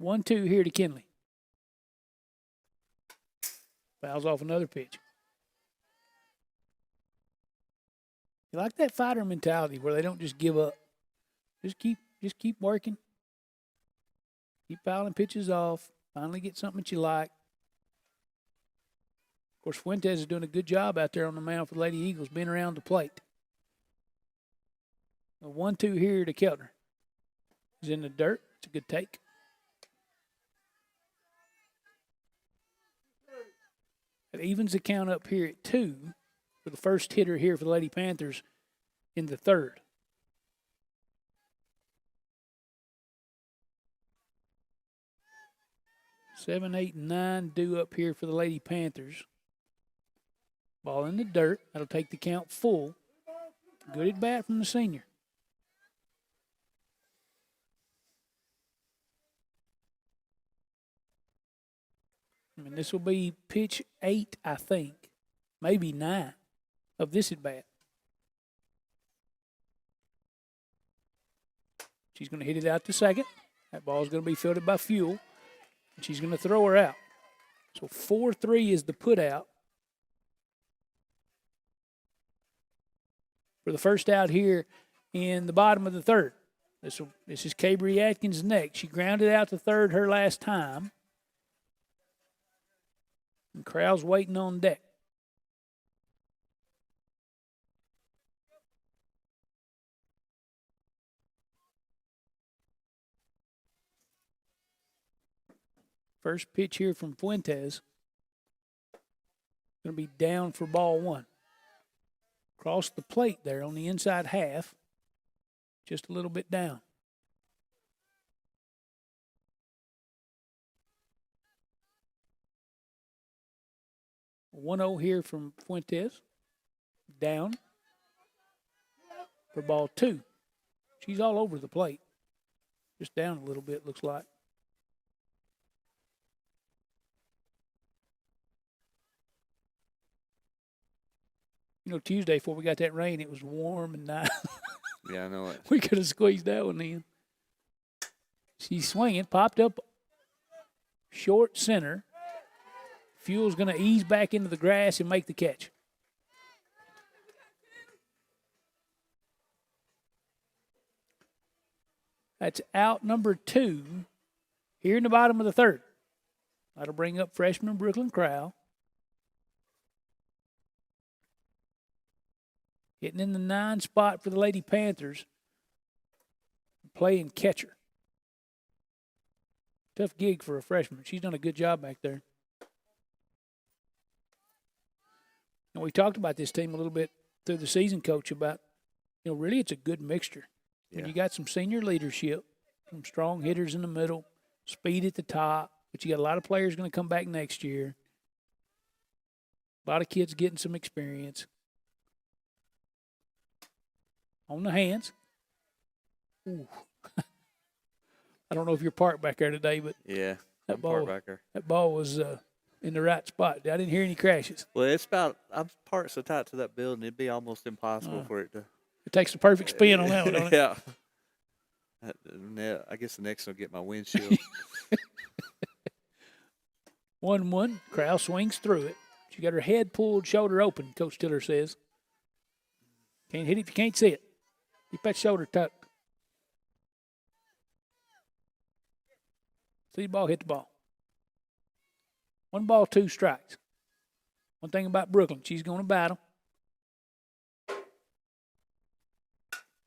C: 1-2 here to Kinley. Fouls off another pitch. You like that fighter mentality where they don't just give up. Just keep working. Keep fouling pitches off. Finally get something that you like. Of course, Fuentes is doing a good job out there on the mound for the Lady Eagles, being around the plate. A 1-2 here to Keltner. He's in the dirt. It's a good take. It evens the count up here at 2 for the first hitter here for the Lady Panthers in the third. Seven, 8, and 9 due up here for the Lady Panthers. Ball in the dirt. That'll take the count full. Good at bat from the senior. I mean, this will be pitch 8, I think, maybe 9 of this at bat. She's going to hit it out to second. That ball is going to be fielded by Fuel, and she's going to throw her out. So 4-3 is the put out for the first out here in the bottom of the third. This is Cabry Atkins next. She grounded out to third her last time. And crowd's waiting on deck. First pitch here from Fuentes. Going to be down for ball 1. Across the plate there on the inside half. Just a little bit down. 1-0 here from Fuentes. Down for ball 2. She's all over the plate. Just down a little bit, looks like. You know, Tuesday before we got that rain, it was warm and nice.
B: Yeah, I know it.
C: We could have squeezed that one in. She's swinging, popped up short center. Fuel's going to ease back into the grass and make the catch. That's out number 2 here in the bottom of the third. That'll bring up freshman Brooklyn Crowell. Getting in the 9 spot for the Lady Panthers. Playing catcher. Tough gig for a freshman. She's done a good job back there. And we talked about this team a little bit through the season, Coach, about, really it's a good mixture.
B: Yeah.
C: When you got some senior leadership, some strong hitters in the middle, speed at the top, but you got a lot of players going to come back next year. A lot of kids getting some experience. On the hands. Ooh. I don't know if you're parked back there today, but
B: Yeah,
C: that
B: I'm parked
C: ball,
B: back there.
C: that ball was in the right spot. I didn't hear any crashes.
B: Well, I'm parked so tight to that building, it'd be almost impossible for it to.
C: It takes the perfect spin on that one, don't it?
B: Yeah. I guess the next one will get my windshield.
C: 1-1. Crowell swings through it. She got her head pulled, shoulder open, Coach Tiller says. Can't hit it if you can't see it. Keep that shoulder tucked. See the ball, hit the ball. 1 ball, 2 strikes. One thing about Brooklyn, she's going to battle.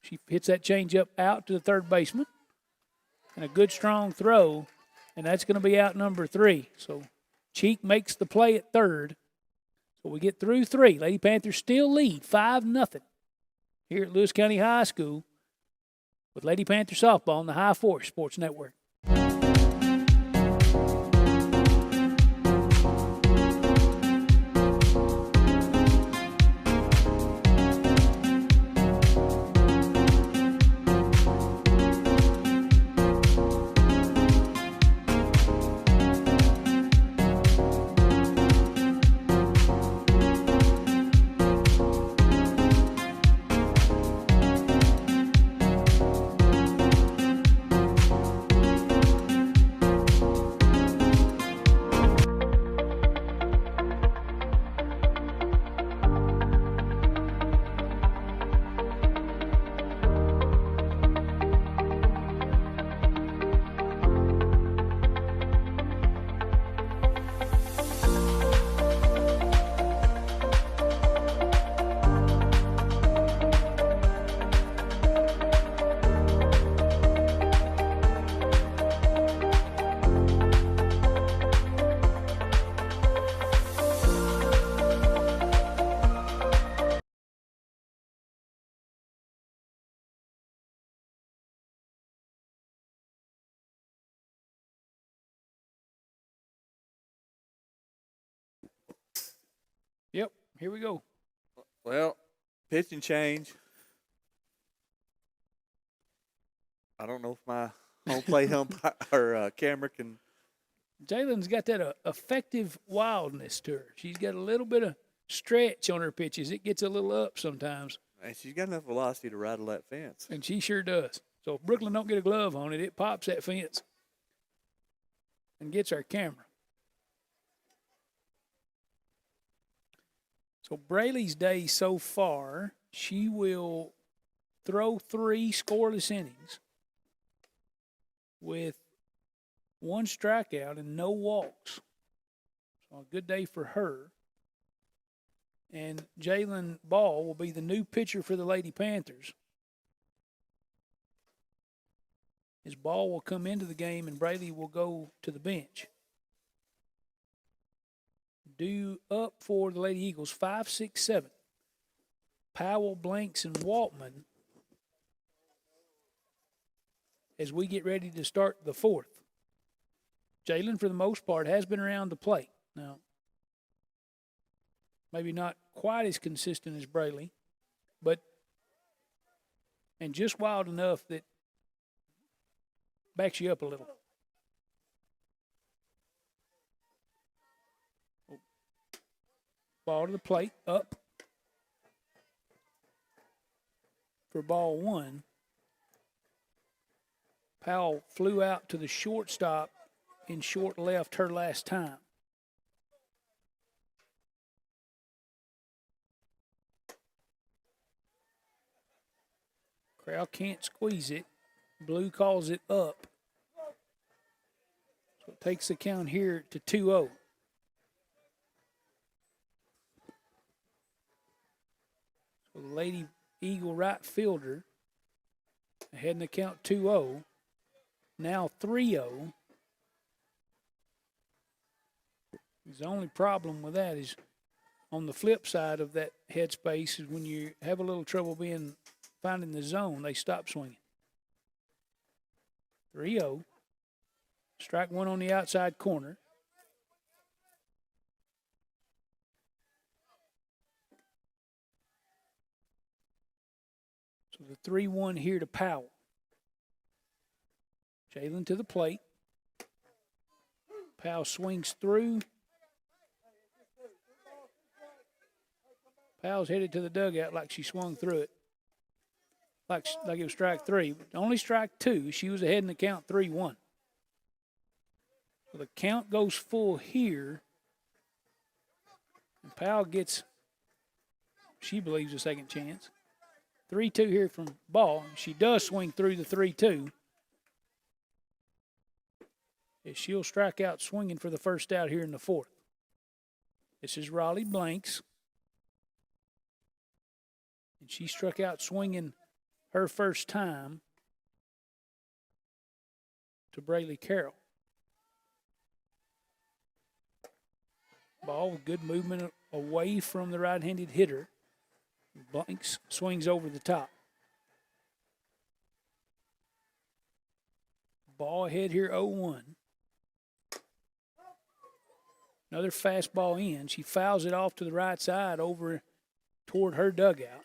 C: She hits that changeup out to the third baseman. And a good, strong throw. And that's going to be out number 3. So Cheek makes the play at third. So we get through 3. Lady Panthers still lead 5-0 here at Lewis County High School with Lady Panther Softball on the High Force Sports Network. Yep, here we go.
B: Well, pitching change. I don't know if my home plate umpire or camera can.
C: Jalen's got that effective wildness to her. She's got a little bit of stretch on her pitches. It gets a little up sometimes.
B: And she's got enough velocity to rattle that fence.
C: And she sure does. So if Brooklyn don't get a glove on it, it pops that fence and gets our camera. So Braley's day so far, she will throw 3 scoreless innings with 1 strikeout and no walks. So a good day for her. And Jalen Ball will be the new pitcher for the Lady Panthers. His Ball will come into the game and Braley will go to the bench. Due up for the Lady Eagles, 5, 6, 7. Powell, Blanks, and Waltman as we get ready to start the 4th. Jalen, for the most part, has been around the plate. Now, maybe not quite as consistent as Braley, but and just wild enough that backs you up a little. Ball to the plate, up. for ball one. Powell flew out to the shortstop in short left her last time. Crowd can't squeeze it. Blue calls it up. So it takes the count here to 2-0. So the Lady Eagle right fielder ahead in the count 2-0. Now 3-0. The only problem with that is on the flip side of that headspace is when you have a little trouble finding the zone, they stop swinging. 3-0. Strike one on the outside corner. So the 3-1 here to Powell. Jalen to the plate. Powell swings through. Powell's headed to the dugout like she swung through it. Like it was strike three. But only strike two. She was ahead in the count 3-1. So the count goes full here. And Powell gets, she believes, a second chance. 3-2 here from Ball. She does swing through the 3-2. She'll strike out swinging for the first out here in the fourth. This is Raleigh Blanks. And she struck out swinging her first time to Braylee Carroll. Ball with good movement away from the right-handed hitter. Blanks swings over the top. Ball ahead here 0-1. Another fastball in. She fouls it off to the right side over toward her dugout.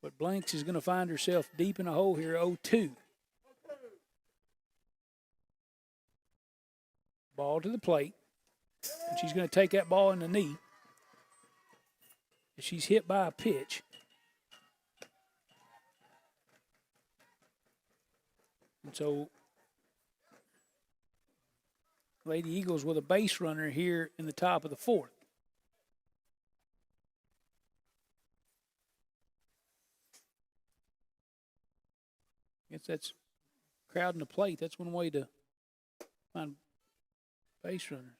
C: But Blanks is going to find herself deep in a hole here, 0-2. Ball to the plate. And she's going to take that ball in the knee. She's hit by a pitch. And so Lady Eagles with a base runner here in the top of the fourth. I guess that's crowding the plate. That's one way to find base runners.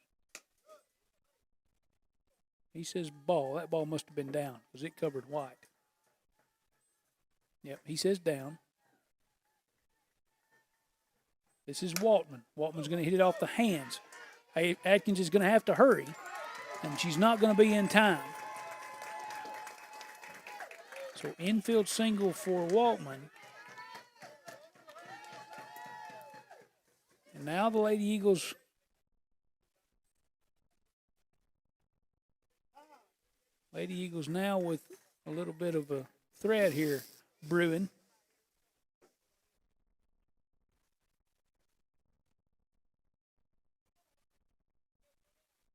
C: He says ball. That ball must have been down because it covered white. Yep, he says down. This is Waltman. Waltman's going to hit it off the hands. Atkins is going to have to hurry, and she's not going to be in time. So infield single for Waltman. And now the Lady Eagles now with a little bit of a threat here brewing.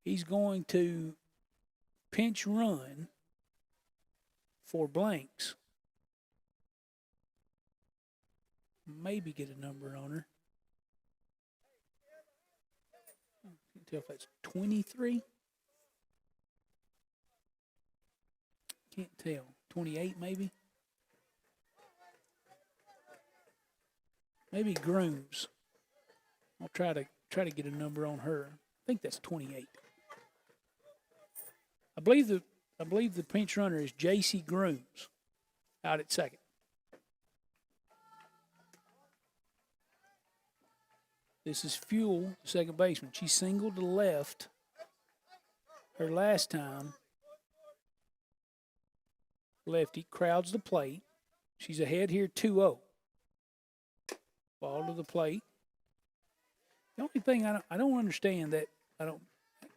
C: He's going to pinch run for Blanks. Maybe get a number on her. Can't tell if that's 23. Can't tell. 28 maybe. Maybe Grooms. I'll try to get a number on her. I think that's 28. I believe the pinch runner is J.C. Grooms out at second. This is Fuel, the second baseman. She singled to left her last time. Lefty crowds the plate. She's ahead here 2-0. Ball to the plate. The only thing I don't understand that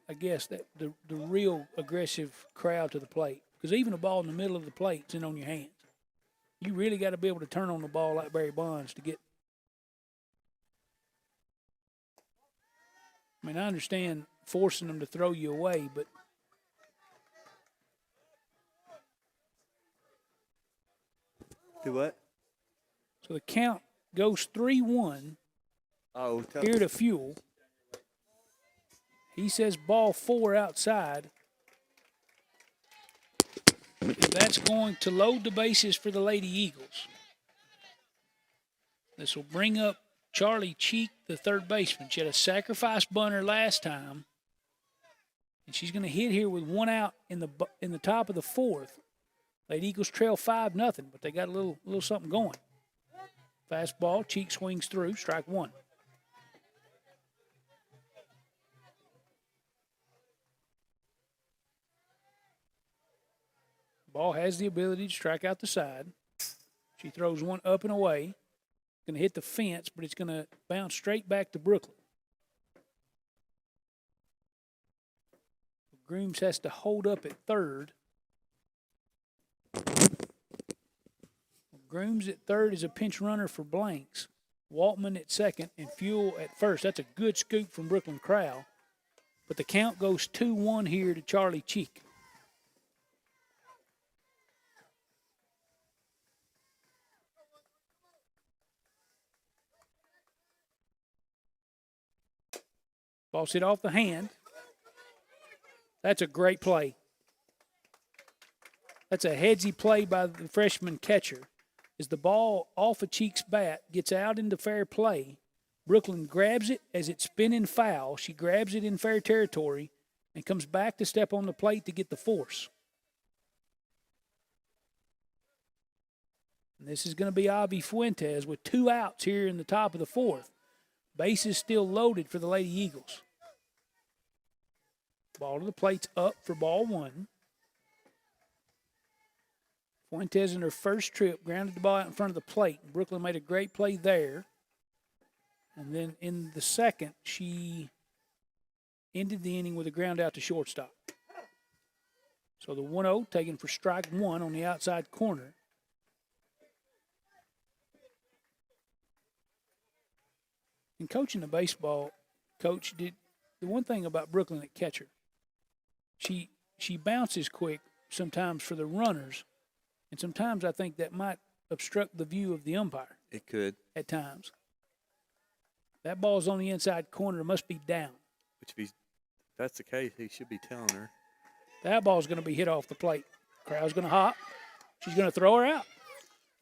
C: I guess that the real aggressive crowd to the plate, because even a ball in the middle of the plate's in on your hands. You really got to be able to turn on the ball like Barry Bonds to get. I mean, I understand forcing them to throw you away, but
B: Do what?
C: So the count goes 3-1
B: Oh,
C: here to Fuel. He says ball 4 outside. That's going to load the bases for the Lady Eagles. This will bring up Charlie Cheek, the third baseman. She had a sacrifice bunter last time, and she's going to hit here with 1 out in the top of the 4th. Lady Eagles trail 5-0, but they got a little something going. Fastball, Cheek swings through, strike 1. Ball has the ability to strike out the side. She throws one up and away. Going to hit the fence, but it's going to bounce straight back to Brooklyn. Grooms has to hold up at third. Grooms at third is a pinch runner for Blanks. Waltman at second and Fuel at first. That's a good scoop from Brooklyn Crowell. But the count goes 2-1 here to Charlie Cheek. Ball's hit off the hand. That's a great play. That's a headsy play by the freshman catcher. As the ball off of Cheek's bat gets out into fair play, Brooklyn grabs it as it's spinning foul. She grabs it in fair territory and comes back to step on the plate to get the force. And this is going to be Avi Fuentes with 2 outs here in the top of the 4th. Bases still loaded for the Lady Eagles. Ball to the plate's up for ball 1. Fuentes in her first trip grounded the ball out in front of the plate. Brooklyn made a great play there. And then in the second, she ended the inning with a ground out to shortstop. So the 1-0 taken for strike 1 on the outside corner. In coaching the baseball, Coach, did the one thing about Brooklyn at catcher, she bounces quick sometimes for the runners, and sometimes I think that might obstruct the view of the umpire.
B: It could.
C: At times. That ball's on the inside corner. It must be down.
B: If that's the case, he should be telling her.
C: That ball's going to be hit off the plate. Crowell's going to hop. She's going to throw her out.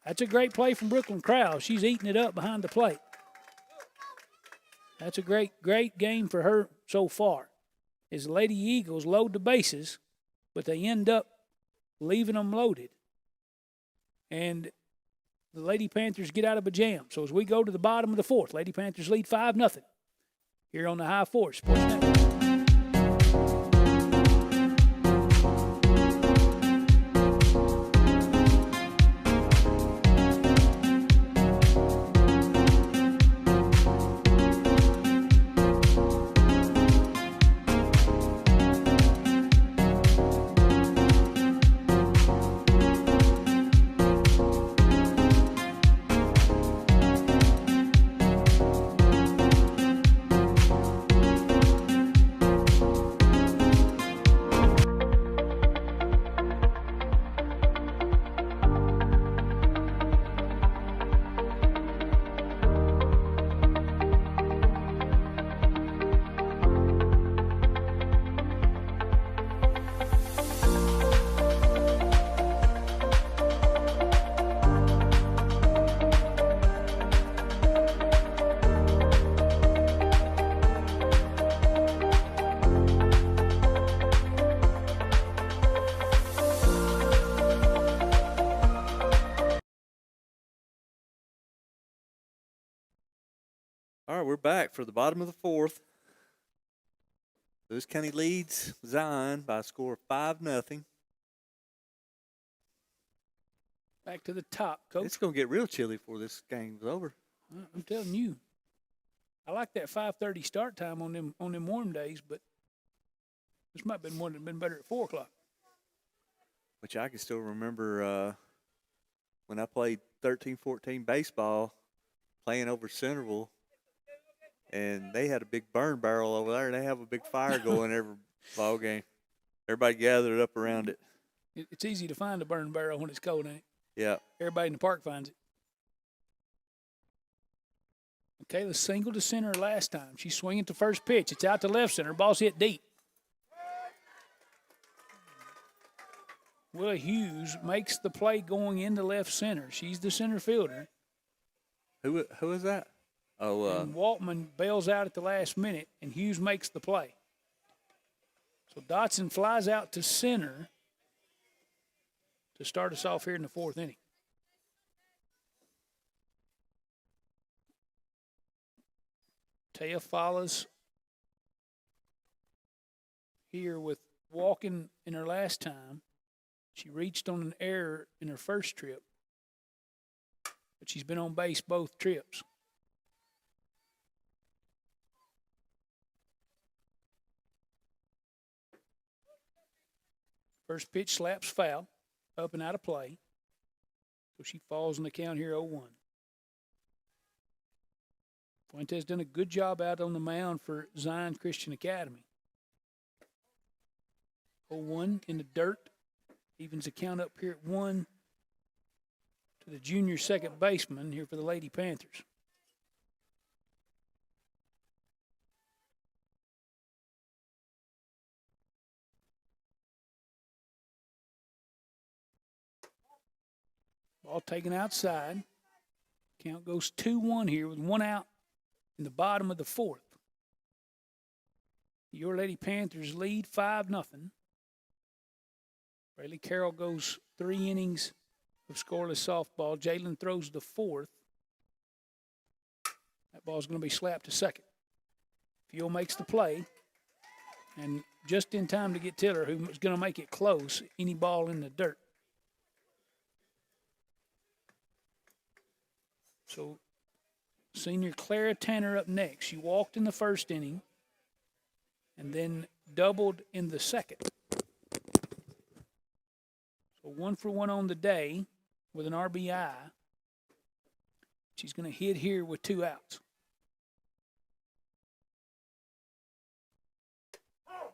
C: That's a great play from Brooklyn Crowell. She's eating it up behind the plate. That's a great game for her so far. Is the Lady Eagles load the bases, but they end up leaving them loaded. And the Lady Panthers get out of a jam. So as we go to the bottom of the 4th, Lady Panthers lead 5-0 here on the High Force Sports Network.
B: All right, we're back for the bottom of the 4th. Lewis County leads Zion by a score of 5-0.
C: Back to the top, Coach.
B: It's going to get real chilly before this game's over.
C: I'm telling you. I like that 5:30 start time on them warm days, but this might have been one that been better at 4 o'clock.
B: Which I can still remember when I played 13-14 baseball, playing over Centerville, and they had a big burn barrel over there, and they have a big fire going every ball game. Everybody gathered up around it.
C: It's easy to find a burn barrel when it's cold, ain't it?
B: Yeah.
C: Everybody in the park finds it. Kayla singled to center last time. She's swinging to first pitch. It's out to left center. Ball's hit deep. Willa Hughes makes the play going into left center. She's the center fielder.
B: Who is that? Oh,
C: And Waltman bails out at the last minute, and Hughes makes the play. So Dotson flies out to center to start us off here in the fourth inning. Taya follows here with walking in her last time. She reached on an error in her first trip, but she's been on base both trips. First pitch slaps foul, up and out of play. So she falls in the count here 0-1. Fuentes done a good job out on the mound for Zion Christian Academy. 0-1 in the dirt. Evens the count up here at 1 to the junior second baseman here for the Lady Panthers. Ball taken outside. Count goes 2-1 here with one out in the bottom of the fourth. Your Lady Panthers lead 5-0. Braylee Carroll goes 3 innings of scoreless softball. Jalen throws the fourth. That ball's going to be slapped to second. Fuel makes the play. And just in time to get Tiller, who's going to make it close, any ball in the dirt. So senior Clara Tanner up next. She walked in the first inning and then doubled in the second. So 1 for 1 on the day with an RBI. She's going to hit here with 2 outs.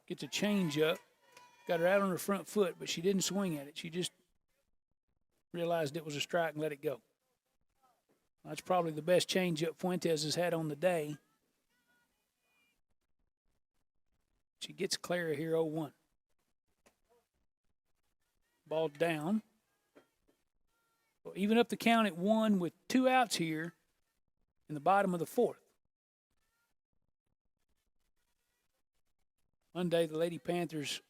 C: Gets a change up. Got her out on her front foot, but she didn't swing at it. She just realized it was a strike and let it go. That's probably the best changeup Fuentes has had on the day. She gets Clara here 0-1. Ball down. Well, even up the count at 1 with 2 outs here in the bottom of the fourth. Monday, the Lady Panthers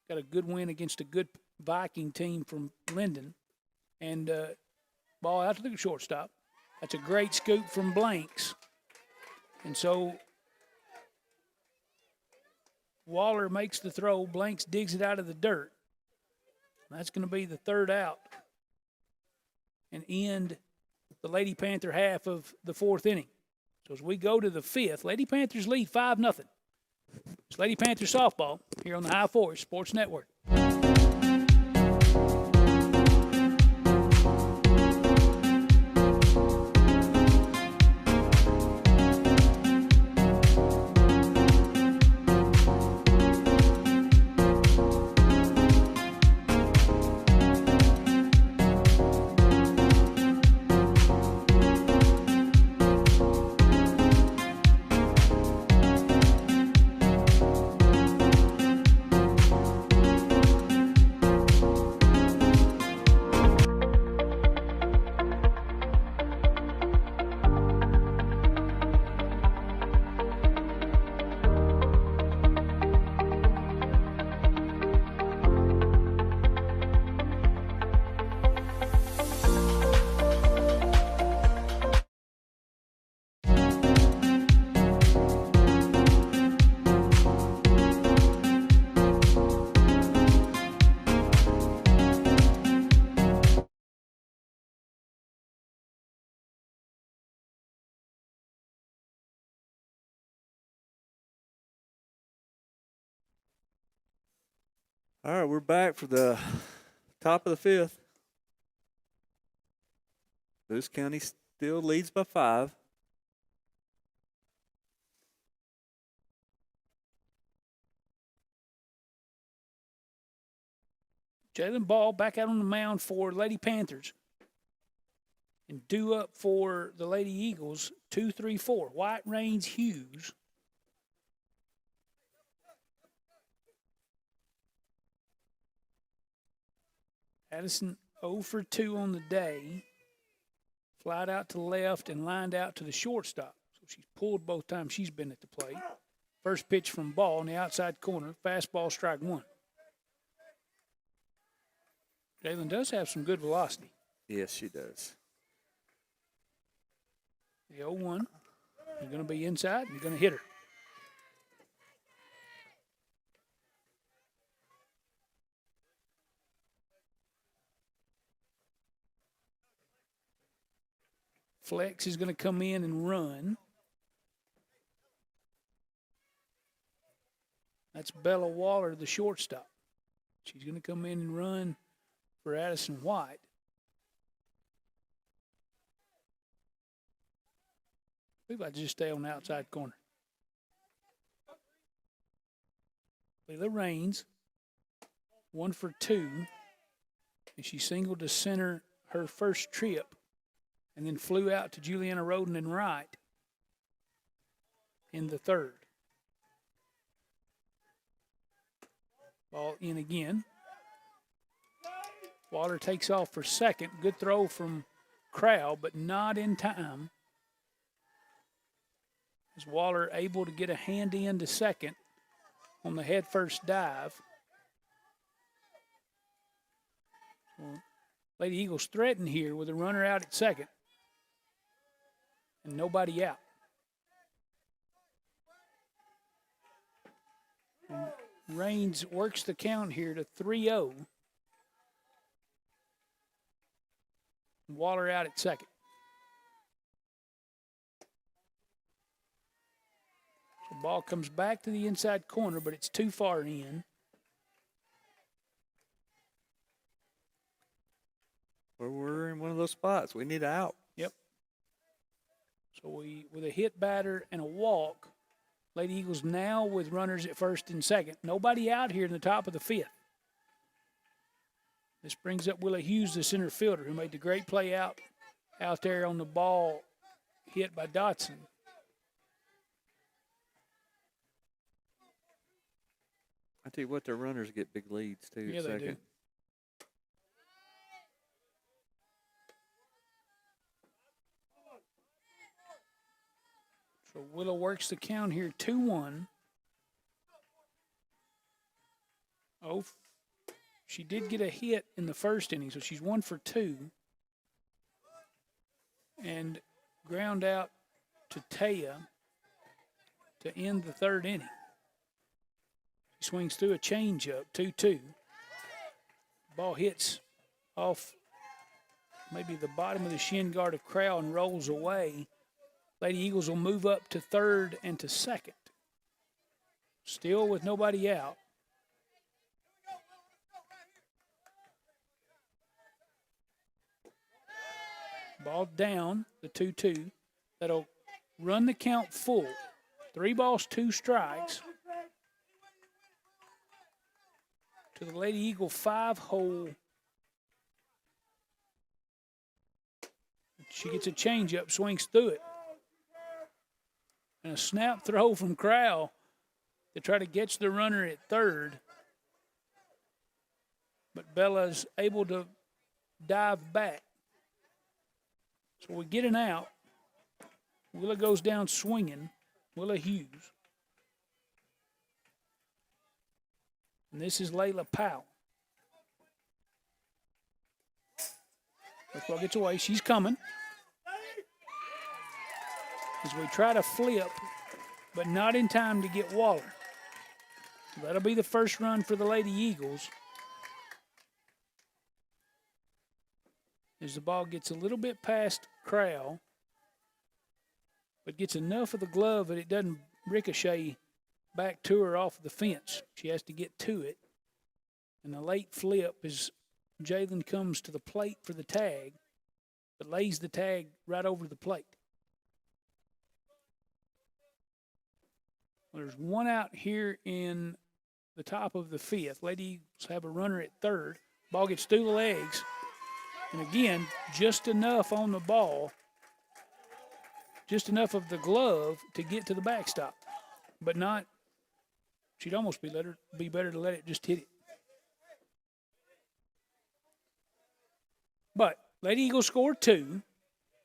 C: got a good win against a good Viking team from Linden. And ball out to the shortstop. That's a great scoop from Blanks. And so Waller makes the throw. Blanks digs it out of the dirt. That's going to be the third out and end the Lady Panther half of the fourth inning. So as we go to the fifth, Lady Panthers lead 5-0. It's Lady Panther softball here on the High Force Sports Network.
B: All right, we're back for the top of the fifth. Lewis County still leads by 5.
C: Jalen Ball back out on the mound for Lady Panthers. And due up for the Lady Eagles, 2, 3, 4. White, Rains, Hughes. Addison 0 for 2 on the day. Flied out to the left and lined out to the shortstop. So she's pulled both times she's been at the plate. First pitch from Ball in the outside corner. Fastball, strike one. Jalen does have some good velocity.
B: Yes, she does.
C: The 0-1. You're going to be inside and you're going to hit her. Flex is going to come in and run. That's Bella Waller, the shortstop. She's going to come in and run for Addison White. I believe I just stay on the outside corner. Leila Rains, 1 for 2. And she singled to center her first trip and then flew out to Juliana Roden and right in the third. Ball in again. Waller takes off for second. Good throw from Crowell, but not in time. Is Waller able to get a hand in to second on the head first dive? Well, Lady Eagles threaten here with a runner out at second. And nobody out. And Rains works the count here to 3-0. Waller out at second. So ball comes back to the inside corner, but it's too far in.
B: We're in one of those spots. We need an out.
C: Yep. So with a hit batter and a walk, Lady Eagles now with runners at first and second. Nobody out here in the top of the fifth. This brings up Willa Hughes, the center fielder, who made the great play out there on the ball hit by Dotson.
B: I tell you what, their runners get big leads too.
C: Yeah,
B: at
C: they
B: second.
C: do. So Willa works the count here, 2-1. Oh, she did get a hit in the first inning, so she's 1 for 2. And ground out to Taya to end the third inning. She swings through a changeup, 2-2. Ball hits off maybe the bottom of the shin guard of Crowell and rolls away. Lady Eagles will move up to third and to second. Still with nobody out. Ball down, the 2-2. That'll run the count full. 3 balls, 2 strikes. To the Lady Eagle 5-hole. She gets a changeup, swings through it. And a snap throw from Crowell to try to catch the runner at third. But Bella's able to dive back. So we get an out. Willa goes down swinging. Willa Hughes. And this is Layla Powell. Ball gets away. She's coming. As we try to flip, but not in time to get Waller. That'll be the first run for the Lady Eagles. As the ball gets a little bit past Crowell, but gets enough of the glove that it doesn't ricochet back to her off the fence. She has to get to it. And the late flip is Jalen comes to the plate for the tag, but lays the tag right over the plate. Well, there's one out here in the top of the fifth. Lady Eagles have a runner at third. Ball gets through the legs. And again, just enough on the ball, just enough of the glove to get to the backstop. But not, she'd almost be better to let it just hit it. But Lady Eagles scored 2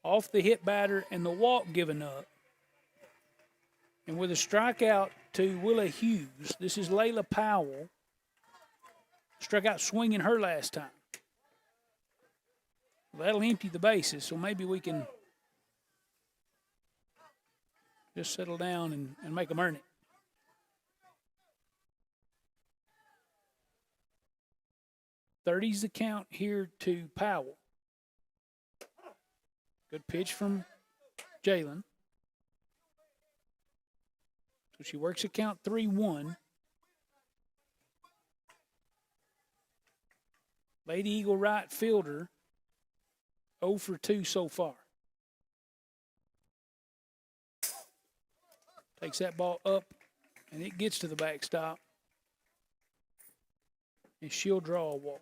C: off the hit batter and the walk given up. And with a strikeout to Willa Hughes, this is Layla Powell. Struck out swinging her last time. That'll empty the bases, so maybe we can just settle down and make them earn it. .30's the count here to Powell. Good pitch from Jalen. So she works a count 3-1. Lady Eagle right fielder, 0 for 2 so far. Takes that ball up, and it gets to the backstop. And she'll draw a walk.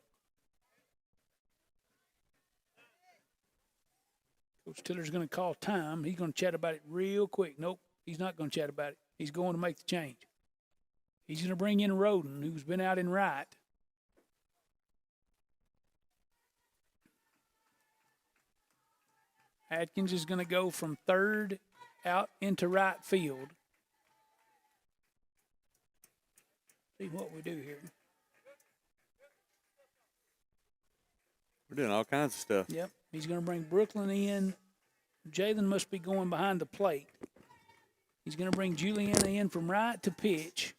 C: Coach Tiller's going to call time. He's going to chat about it real quick. Nope, he's not going to chat about it. He's going to make the change. He's going to bring in Roden, who's been out in right. Atkins is going to go from third out into right field. See what we do here.
B: We're doing all kinds of stuff.
C: Yep. He's going to bring Brooklyn in. Jalen must be going behind the plate. He's going to bring Juliana in from right to pitch.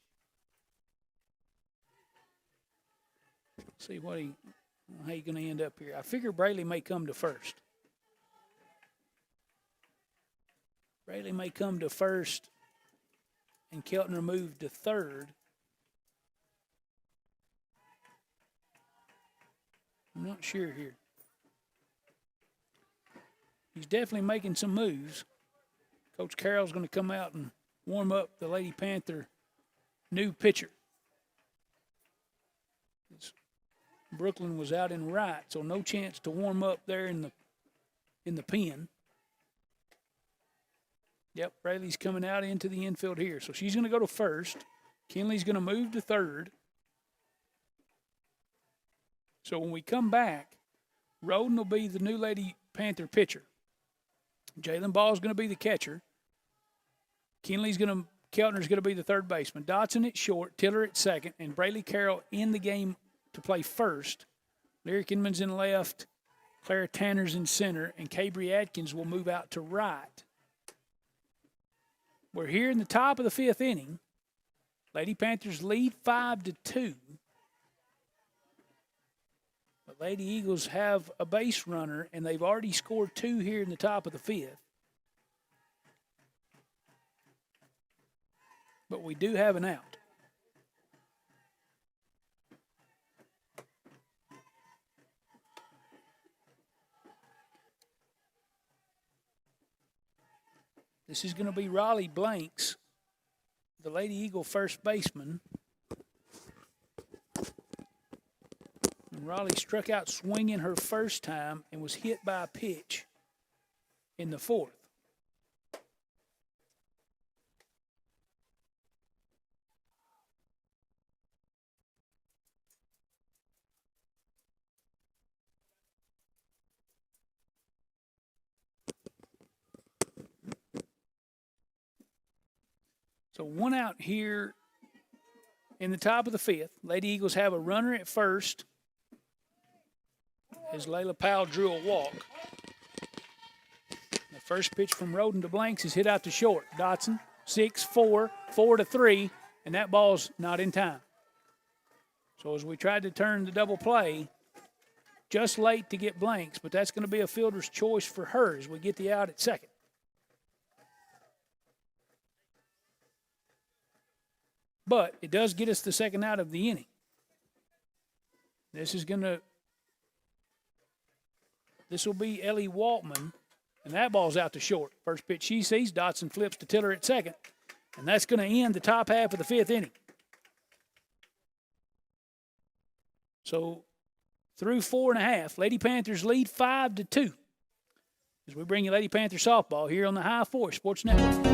C: See how he's going to end up here. I figure Braley may come to first. Braley may come to first, and Keltner moved to third. I'm not sure here. He's definitely making some moves. Coach Carroll's going to come out and warm up the Lady Panther new pitcher. Brooklyn was out in right, so no chance to warm up there in the pen. Yep, Braley's coming out into the infield here. So she's going to go to first. Kinley's going to move to third. So when we come back, Roden will be the new Lady Panther pitcher. Jalen Ball's going to be the catcher. Keltner's going to be the third baseman. Dotson at short, Tiller at second, and Braley Carroll in the game to play first. Lyric Inman's in left, Clara Tanner's in center, and Cabry Atkins will move out to right. We're here in the top of the 5th inning. Lady Panthers lead 5-2. But Lady Eagles have a base runner, and they've already scored 2 here in the top of the 5th. But we do have an out. This is going to be Raleigh Blanks, the Lady Eagle first baseman. And Raleigh struck out swinging her first time and was hit by a pitch in the 4th. So 1 out here in the top of the 5th. Lady Eagles have a runner at first as Layla Powell drew a walk. The first pitch from Roden to Blanks is hit out to short. Dotson, 6-4, 4-3, and that ball's not in time. So as we tried to turn the double play, just late to get Blanks, but that's going to be a fielder's choice for her as we get the out at second. But it does get us the second out of the inning. This will be Ellie Waltman, and that ball's out to short. First pitch she sees, Dotson flips to Tiller at second, and that's going to end the top half of the 5th inning. So through 4.5. Lady Panthers lead 5-2. As we bring you Lady Panther softball here on the High Force Sports Network.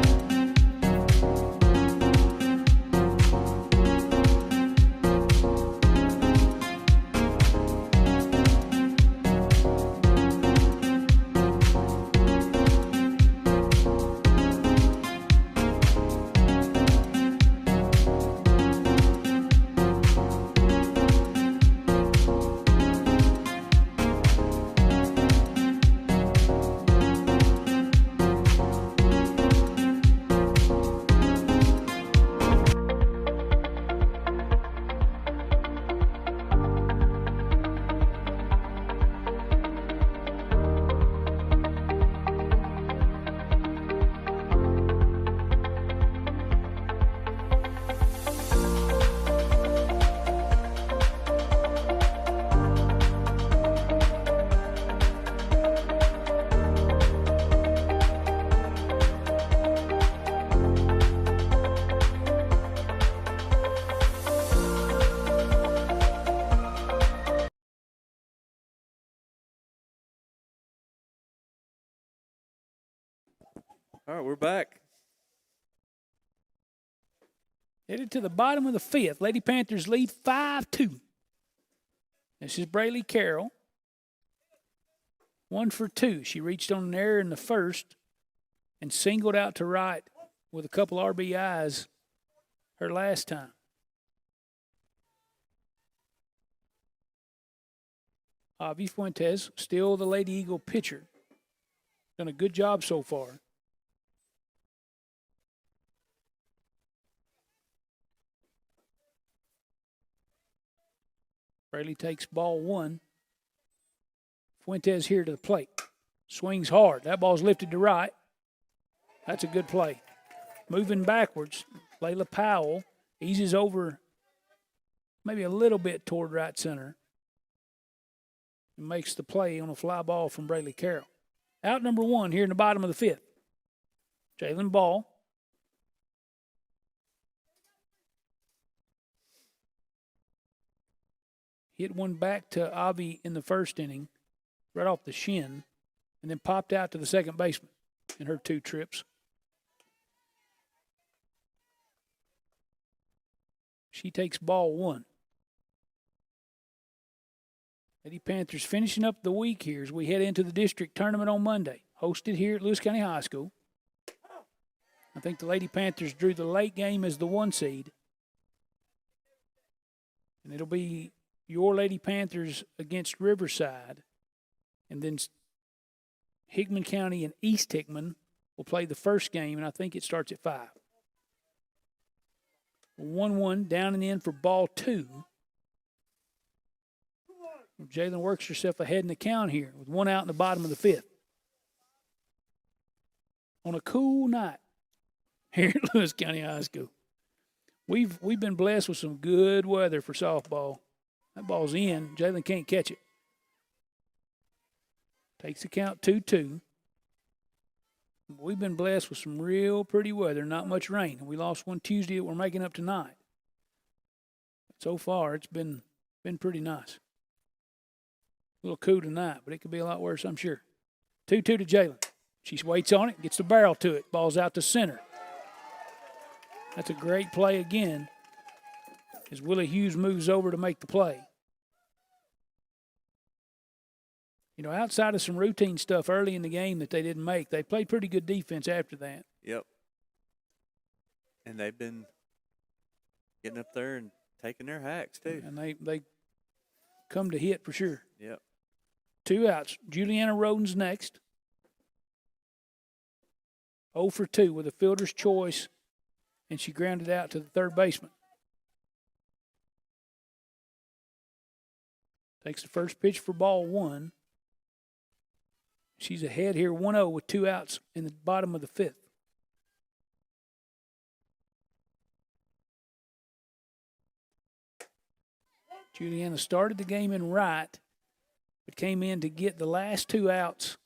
B: All right, we're back.
C: Headed to the bottom of the 5th. Lady Panthers lead 5-2. This is Braylee Carroll. 1 for 2. She reached on an error in the first and singled out to right with a couple RBIs her last time. Avi Fuentes, still the Lady Eagle pitcher. Done a good job so far. Braley takes ball 1. Fuentes here to the plate. Swings hard. That ball's lifted to right. That's a good play. Moving backwards, Layla Powell eases over maybe a little bit toward right center and makes the play on a fly ball from Braley Carroll. Out number 1 here in the bottom of the 5th. Jalen Ball. Hit one back to Avi in the first inning, right off the shin, and then popped out to the second baseman in her 2 trips. She takes ball 1. Lady Panthers finishing up the week here as we head into the district tournament on Monday, hosted here at Lewis County High School. I think the Lady Panthers drew the late game as the 1 seed. And it'll be your Lady Panthers against Riverside. And then Hickman County and East Hickman will play the first game, and I think it starts at 5. 1-1 down and in for ball 2. Jalen works herself ahead in the count here with 1 out in the bottom of the 5th. On a cool night here at Lewis County High School. We've been blessed with some good weather for softball. That ball's in. Jalen can't catch it. Takes the count 2-2. We've been blessed with some real pretty weather, not much rain. We lost one Tuesday that we're making up tonight. So far, it's been pretty nice. A little cool tonight, but it could be a lot worse, I'm sure. 2-2 to Jalen. She waits on it, gets the barrel to it. Ball's out to center. That's a great play again as Willie Hughes moves over to make the play. You know, outside of some routine stuff early in the game that they didn't make, they played pretty good defense after that.
B: Yep. And they've been getting up there and taking their hacks, too.
C: And they come to hit for sure.
B: Yep.
C: 2 outs. Juliana Roden's next. 0 for 2 with a fielder's choice, and she grounded out to the third baseman. Takes the first pitch for ball 1. She's ahead here 1-0 with 2 outs in the bottom of the 5th. Juliana started the game in right, but came in to get the last 2 outs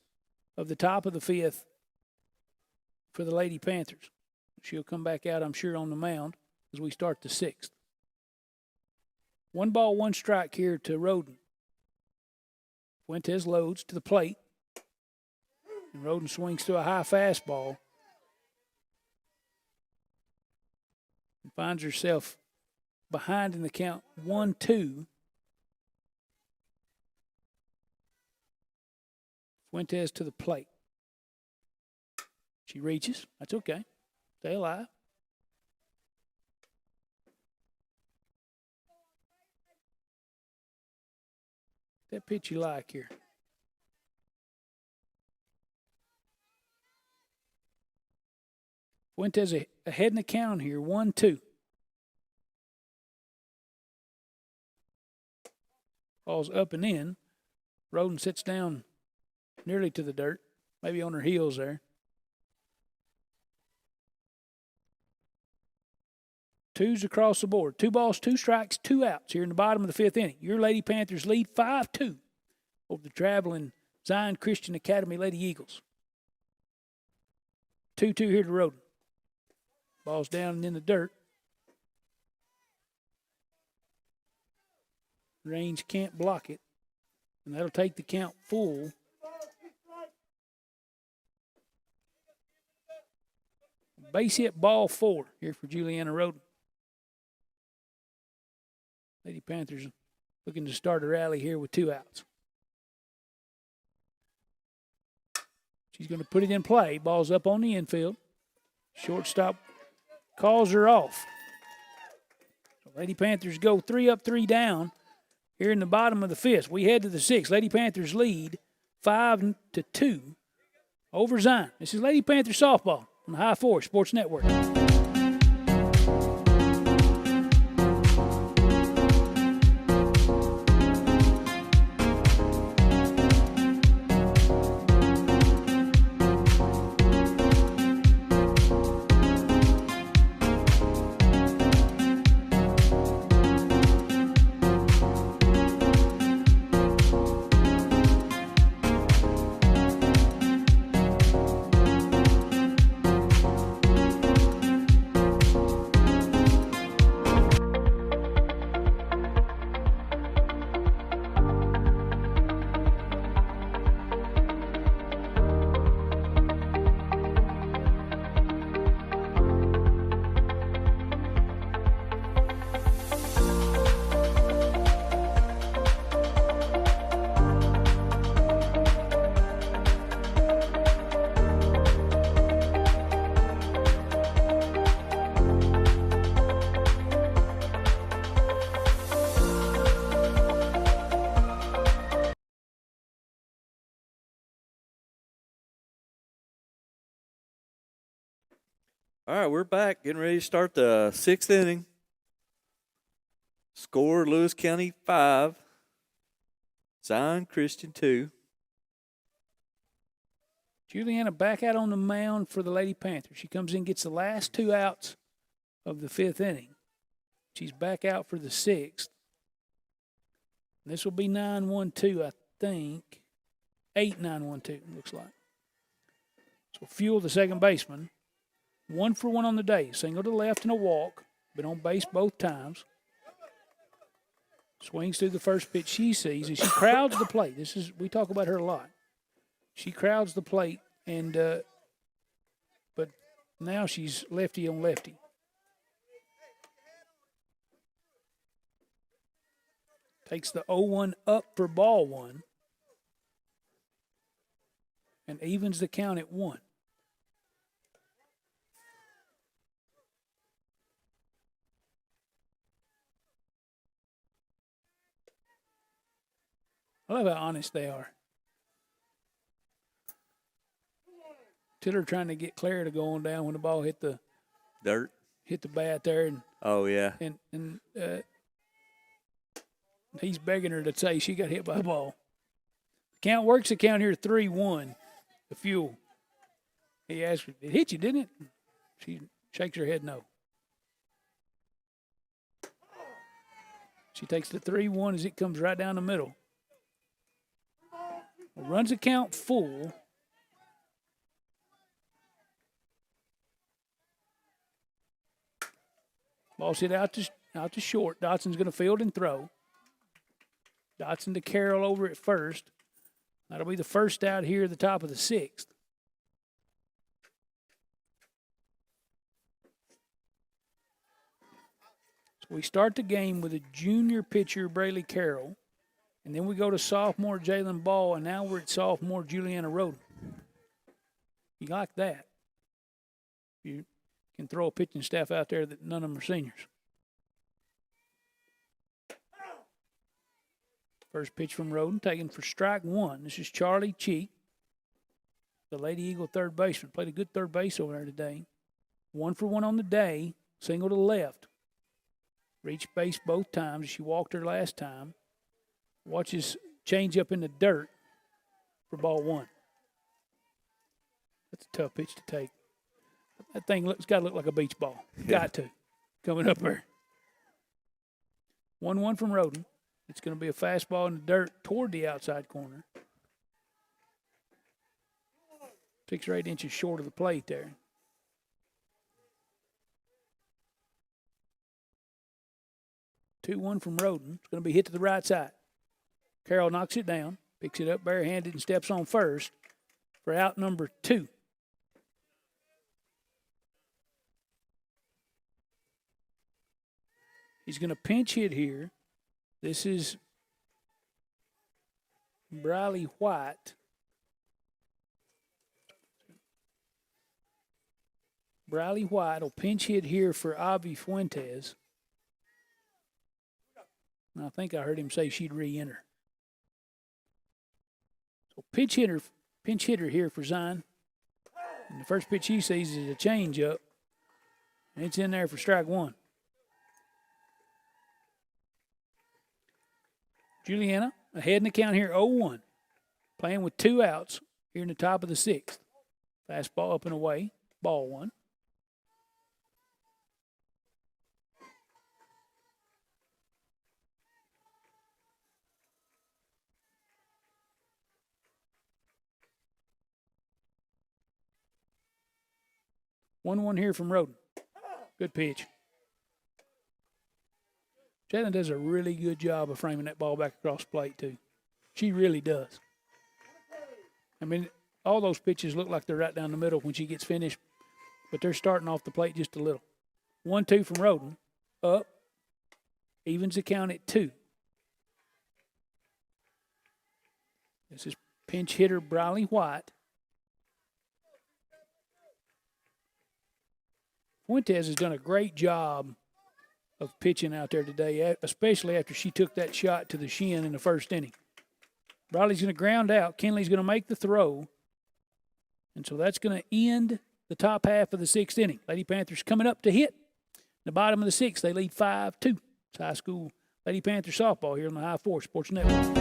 C: of the top of the 5th for the Lady Panthers. She'll come back out, I'm sure, on the mound as we start the 6th. 1 ball, 1 strike here to Roden. Fuentes loads to the plate. And Roden swings to a high fastball. And finds herself behind in the count 1-2. Fuentes to the plate. She reaches. That's okay. Stay alive. That pitch you like here. Fuentes ahead in the count here, 1-2. Ball's up and in. Roden sits down nearly to the dirt, maybe on her heels there. 2s across the board. 2 balls, 2 strikes, 2 outs here in the bottom of the 5th inning. Your Lady Panthers lead 5-2 over the traveling Zion Christian Academy Lady Eagles. 2-2 here to Roden. Ball's down and in the dirt. Range can't block it. And that'll take the count full. Base hit ball 4 here for Juliana Roden. Lady Panthers looking to start a rally here with 2 outs. She's going to put it in play. Ball's up on the infield. Shortstop calls her off. So Lady Panthers go 3 up, 3 down here in the bottom of the 5th. We head to the 6th. Lady Panthers lead 5-2 over Zion. This is Lady Panthers softball on the High 4 Sports Network.
B: All right, we're back, getting ready to start the 6th inning. Score: Lewis County 5, Zion Christian 2.
C: Juliana back out on the mound for the Lady Panthers. She comes in, gets the last 2 outs of the 5th inning. She's back out for the 6th. This will be 9-1-2, I think. 8-9-1-2, looks like. So Fuel, the second baseman. 1 for 1 on the day. Single to left and a walk. Been on base both times. Swings through the first pitch she sees, and she crowds the plate. We talk about her a lot. She crowds the plate, and but now she's lefty on lefty. Takes the 0-1 up for ball 1, and evens the count at 1. I love how honest they are. Tiller trying to get Clara to go on down when the ball hit the
B: Dirt.
C: Hit the bat there, and
B: Oh, yeah.
C: and he's begging her to say she got hit by a ball. Count works the count here 3-1. The Fuel. He asked her, "It hit you, didn't it?" She shakes her head no. She takes the 3-1 as it comes right down the middle. Runs the count full. Ball's hit out to short. Dotson's going to field and throw. Dotson to Carroll over at first. That'll be the first out here at the top of the 6th. So we start the game with a junior pitcher, Braley Carroll, and then we go to sophomore Jalen Ball, and now we're at sophomore Juliana Roden. You like that? You can throw a pitching staff out there that none of them are seniors. First pitch from Roden, taken for strike 1. This is Charlie Cheek, the Lady Eagle third baseman. Played a good third base over there today. 1 for 1 on the day, single to the left. Reached base both times. She walked her last time. Watches change up in the dirt for ball 1. That's a tough pitch to take. That thing got to look like a beach ball. Got to. Coming up there. 1-1 from Roden. It's going to be a fastball in the dirt toward the outside corner. 6 or 8 inches short of the plate there. Two one from Roden. It's going to be hit to the right side. Carroll knocks it down, picks it up barehanded, and steps on first for out number 2. He's going to pinch hit here. This is Briley White. Briley White will pinch hit here for Avi Fuentes. And I think I heard him say she'd re-enter. So pinch hitter here for Zion. And the first pitch he sees is a changeup. And it's in there for strike 1. Juliana ahead in the count here, 0-1. Playing with 2 outs here in the top of the 6th. Fastball up and away, ball 1. One here from Roden. Good pitch. Jalen does a really good job of framing that ball back across the plate, too. She really does. I mean, all those pitches look like they're right down the middle when she gets finished, but they're starting off the plate just a little. 1-2 from Roden. Up. Evens the count at 2. This is pinch hitter Briley White. Fuentes has done a great job of pitching out there today, especially after she took that shot to the shin in the first inning. Briley's going to ground out. Kenley's going to make the throw. And so that's going to end the top half of the 6th inning. Lady Panthers coming up to hit. The bottom of the 6th, they lead 5-2. It's high school Lady Panthers softball here on the High Force Sports Network.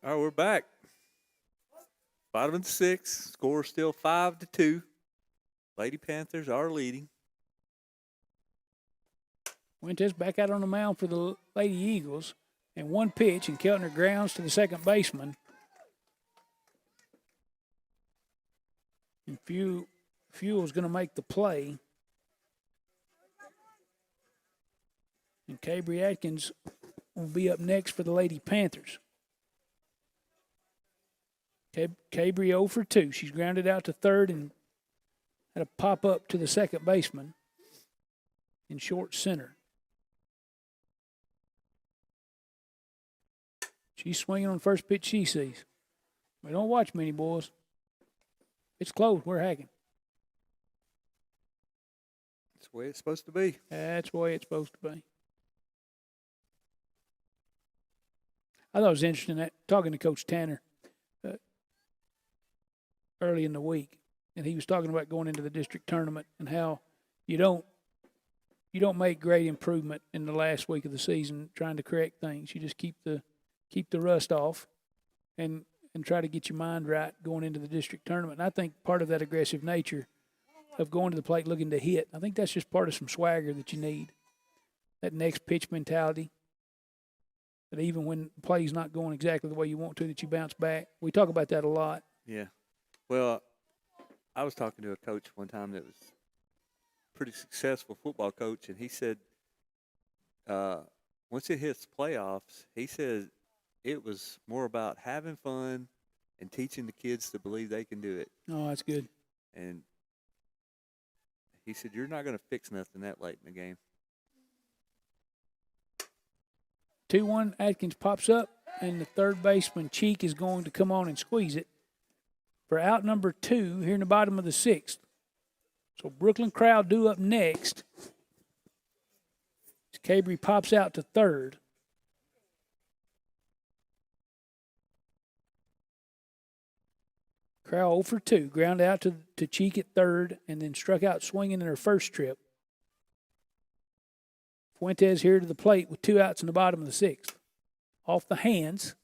B: All right, we're back. Bottom of the 6th. Score still 5-2. Lady Panthers are leading.
C: Fuentes back out on the mound for the Lady Eagles. And 1 pitch, and Keltner grounds to the second baseman. And Fuel's going to make the play. And Cabry Atkins will be up next for the Lady Panthers. Cabry 0 for 2. She's grounded out to third and had a pop up to the second baseman in short center. She's swinging on first pitch she sees. We don't watch many, boys. It's close. We're hacking.
B: That's the way it's supposed to be.
C: That's the way it's supposed to be. I thought it was interesting that talking to Coach Tanner early in the week, and he was talking about going into the district tournament and how you don't make great improvement in the last week of the season trying to correct things. You just keep the rust off and try to get your mind right going into the district tournament. And I think part of that aggressive nature of going to the plate looking to hit, I think that's just part of some swagger that you need. That next pitch mentality. That even when the play's not going exactly the way you want to, that you bounce back. We talk about that a lot.
B: Yeah. Well, I was talking to a coach one time that was a pretty successful football coach, and he said once it hits playoffs, he said it was more about having fun and teaching the kids to believe they can do it.
C: Oh, that's good.
B: And he said, you're not going to fix nothing that late in the game.
C: 2-1, Atkins pops up, and the third baseman, Cheek, is going to come on and squeeze it for out number 2 here in the bottom of the 6th. So Brooklyn Crowd due up next. Cabry pops out to third. Crowd 0 for 2, ground out to Cheek at third, and then struck out swinging in her first trip. Fuentes here to the plate with 2 outs in the bottom of the 6th. Off the hands.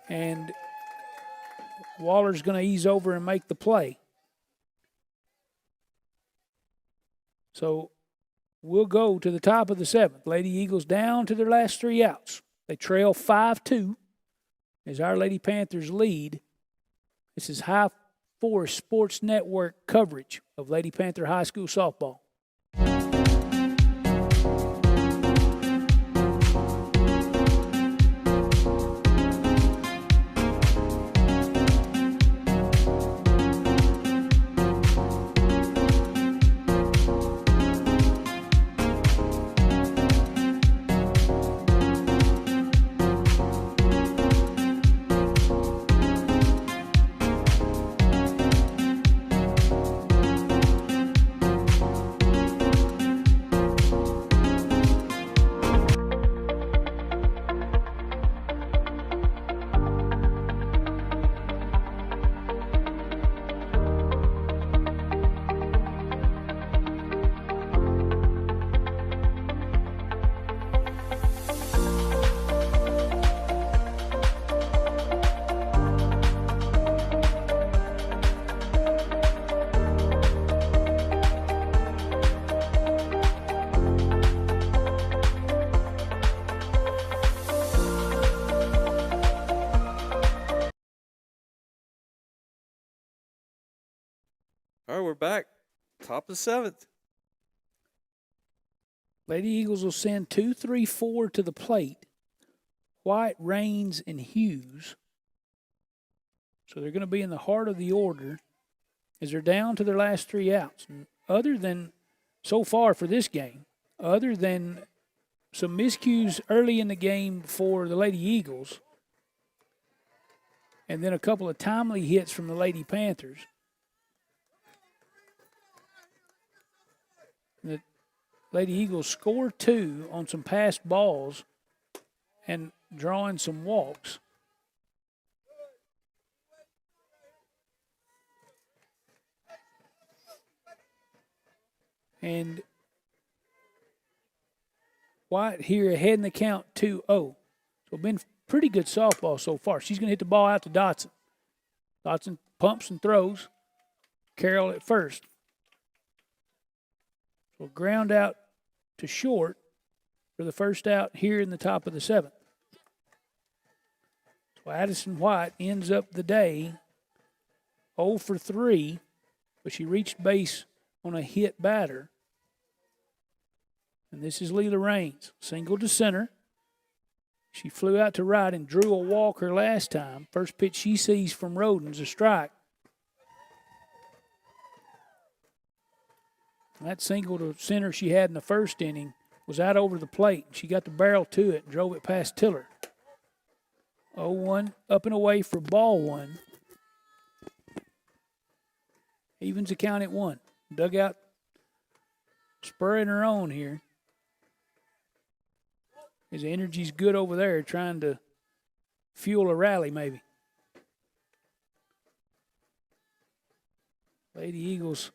C: And Waller's going to ease over and make the play. So we'll go to the top of the 7th. Lady Eagles down to their last 3 outs. They trail 5-2 as our Lady Panthers lead. This is High Forest Sports Network coverage of Lady Panther High School softball.
B: All right, we're back. Top of the 7th.
C: Lady Eagles will send 2, 3, 4 to the plate. White, Rains, and Hughes. So they're going to be in the heart of the order as they're down to their last 3 outs. And other than, so far for this game, other than some miscues early in the game for the Lady Eagles, and then a couple of timely hits from the Lady Panthers, the Lady Eagles score 2 on some passed balls and drawing some walks. And White here ahead in the count 2-0. So been pretty good softball so far. She's going to hit the ball out to Dotson. Dotson pumps and throws. Carroll at first. So ground out to short for the first out here in the top of the 7th. So Addison White ends up the day 0 for 3, but she reached base on a hit batter. And this is Leela Rains. Single to center. She flew out to right and drew a walker last time. First pitch she sees from Roden's a strike. That single to center she had in the first inning was out over the plate. She got the barrel to it and drove it past Tiller. 0-1, up and away for ball one. Evens the count at 1. Dugout spurring her on here. His energy's good over there, trying to fuel a rally maybe. Lady Eagles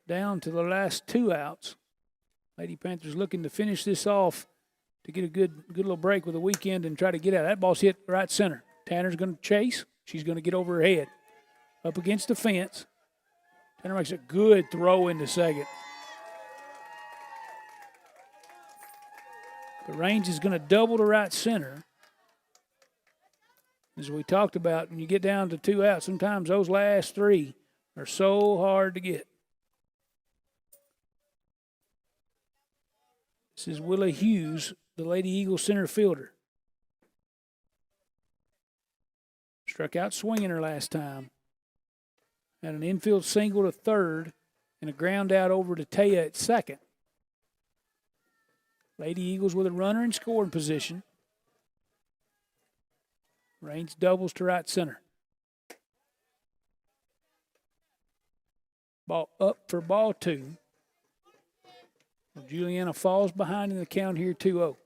C: down to the last 2 outs. Lady Panthers looking to finish this off to get a good little break with the weekend and try to get out. That ball's hit right center. Tanner's going to chase. She's going to get over her head. Up against the fence. Tanner makes a good throw into second. The range is going to double to right center. As we talked about, when you get down to 2 outs, sometimes those last 3 are so hard to get. This is Willa Hughes, the Lady Eagles center fielder. Struck out swinging her last time. Had an infield single to third and a ground out over to Taya at second. Lady Eagles with a runner in scoring position. Range doubles to right center. Ball up for ball 2. Juliana falls behind in the count here, 2-0.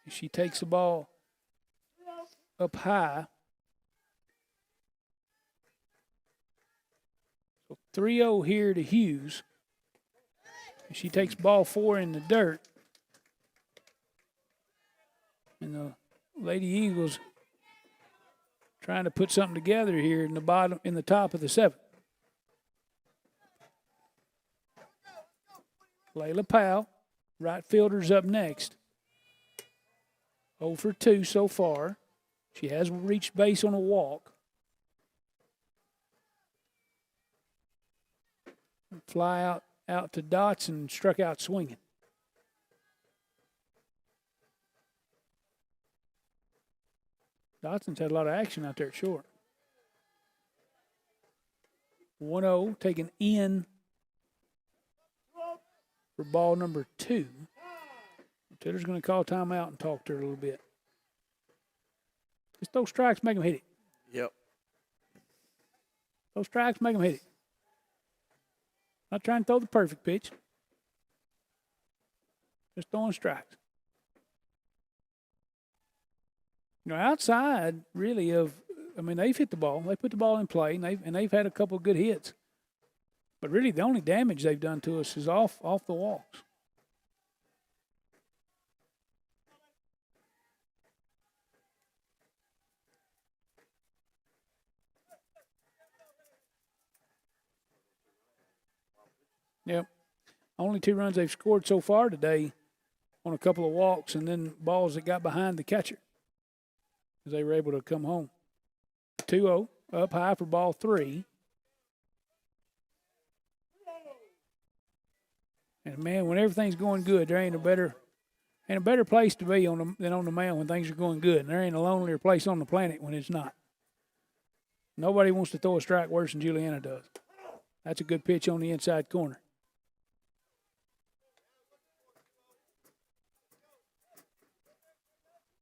C: She takes the ball up high. So 3-0 here to Hughes. She takes ball 4 in the dirt. And the Lady Eagles trying to put something together here in the top of the 7th. Layla Powell, right fielder's up next. 0 for 2 so far. She has reached base on a walk. Fly out to Dotson, struck out swinging. Dotson's had a lot of action out there at short. 1-0 taken in for ball number 2. Tiller's going to call timeout and talk to her a little bit. Just those strikes make them hit it.
B: Yep.
C: Those strikes make them hit it. Not trying to throw the perfect pitch. Just throwing strikes. You know, outside really they've hit the ball. They put the ball in play, and they've had a couple of good hits. But really, the only damage they've done to us is off the walks. Yep. Only 2 runs they've scored so far today on a couple of walks and then balls that got behind the catcher as they were able to come home. 2-0, up high for ball 3. And, man, when everything's going good, there ain't a better place to be than on the mound when things are going good. And there ain't a lonelier place on the planet when it's not. Nobody wants to throw a strike worse than Juliana does. That's a good pitch on the inside corner.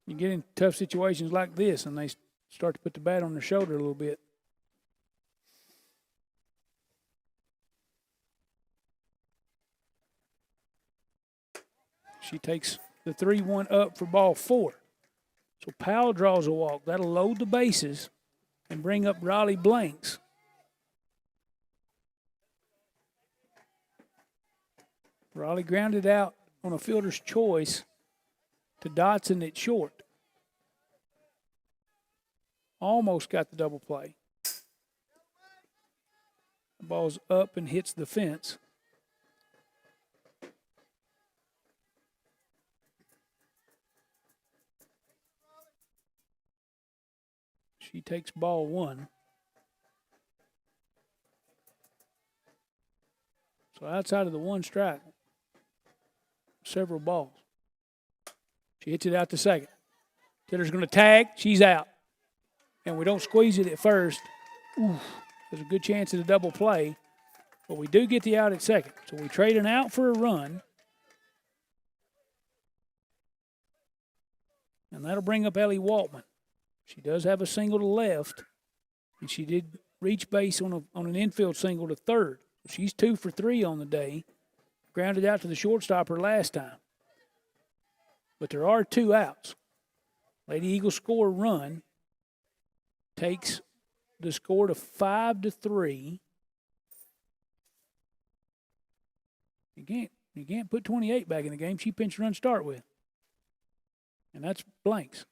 C: You get in tough situations like this, and they start to put the bat on their shoulder a little bit. She takes the 3-1 up for ball 4. So Powell draws a walk. That'll load the bases and bring up Riley Blanks. Raleigh grounded out on a fielder's choice to Dotson at short. Almost got the double play. The ball's up and hits the fence. She takes ball 1. So outside of the 1 strike, several balls. She hits it out to second. Tiller's going to tag. She's out. And we don't squeeze it at first. Ooh, there's a good chance of a double play. But we do get the out at second. So we trade an out for a run. And that'll bring up Ellie Waltman. She does have a single to left. And she did reach base on an infield single to third. She's 2 for 3 on the day. Grounded out to the shortstop her last time. But there are 2 outs. Lady Eagles score a run. Takes the score to 5-3. You can't put 28 back in the game. She pinch run start with. And that's blanks.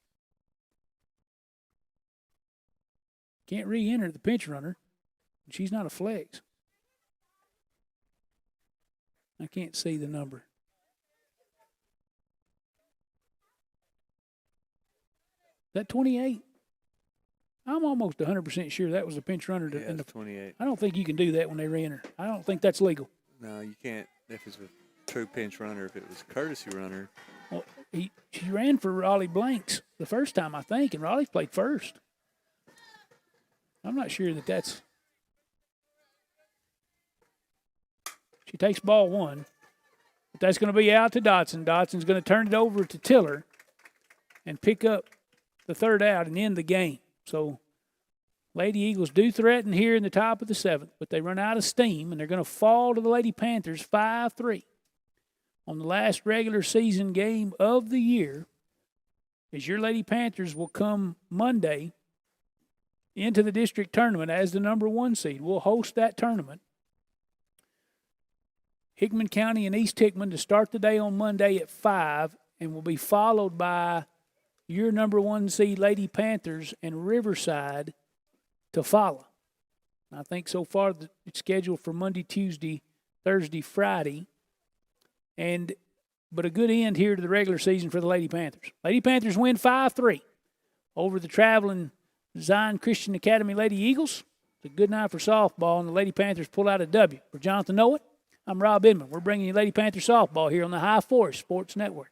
C: Can't re-enter the pinch runner. She's not a flex. I can't see the number. That 28? I'm almost 100% sure that was a pinch runner.
B: Yeah, it's 28.
C: I don't think you can do that when they re-enter. I don't think that's legal.
B: No, you can't if it's a true pinch runner. If it was a courtesy runner.
C: Well, she ran for Raleigh Blanks the first time, I think, and Raleigh played first. I'm not sure that's. She takes ball 1. But that's going to be out to Dotson. Dotson's going to turn it over to Tiller and pick up the 3rd out and end the game. So Lady Eagles do threaten here in the top of the 7th, but they run out of steam, and they're going to fall to the Lady Panthers 5-3 on the last regular season game of the year, as your Lady Panthers will come Monday into the district tournament as the number 1 seed. We'll host that tournament. Hickman County and East Hickman to start the day on Monday at 5, and will be followed by your number 1 seed Lady Panthers and Riverside to follow. I think so far it's scheduled for Monday, Tuesday, Thursday, Friday. But a good end here to the regular season for the Lady Panthers. Lady Panthers win 5-3 over the traveling Zion Christian Academy Lady Eagles. It's a good night for softball, and the Lady Panthers pull out a W. For Jonathan Noah, I'm Rob Inman. We're bringing you Lady Panther softball here on the High Forest Sports Network.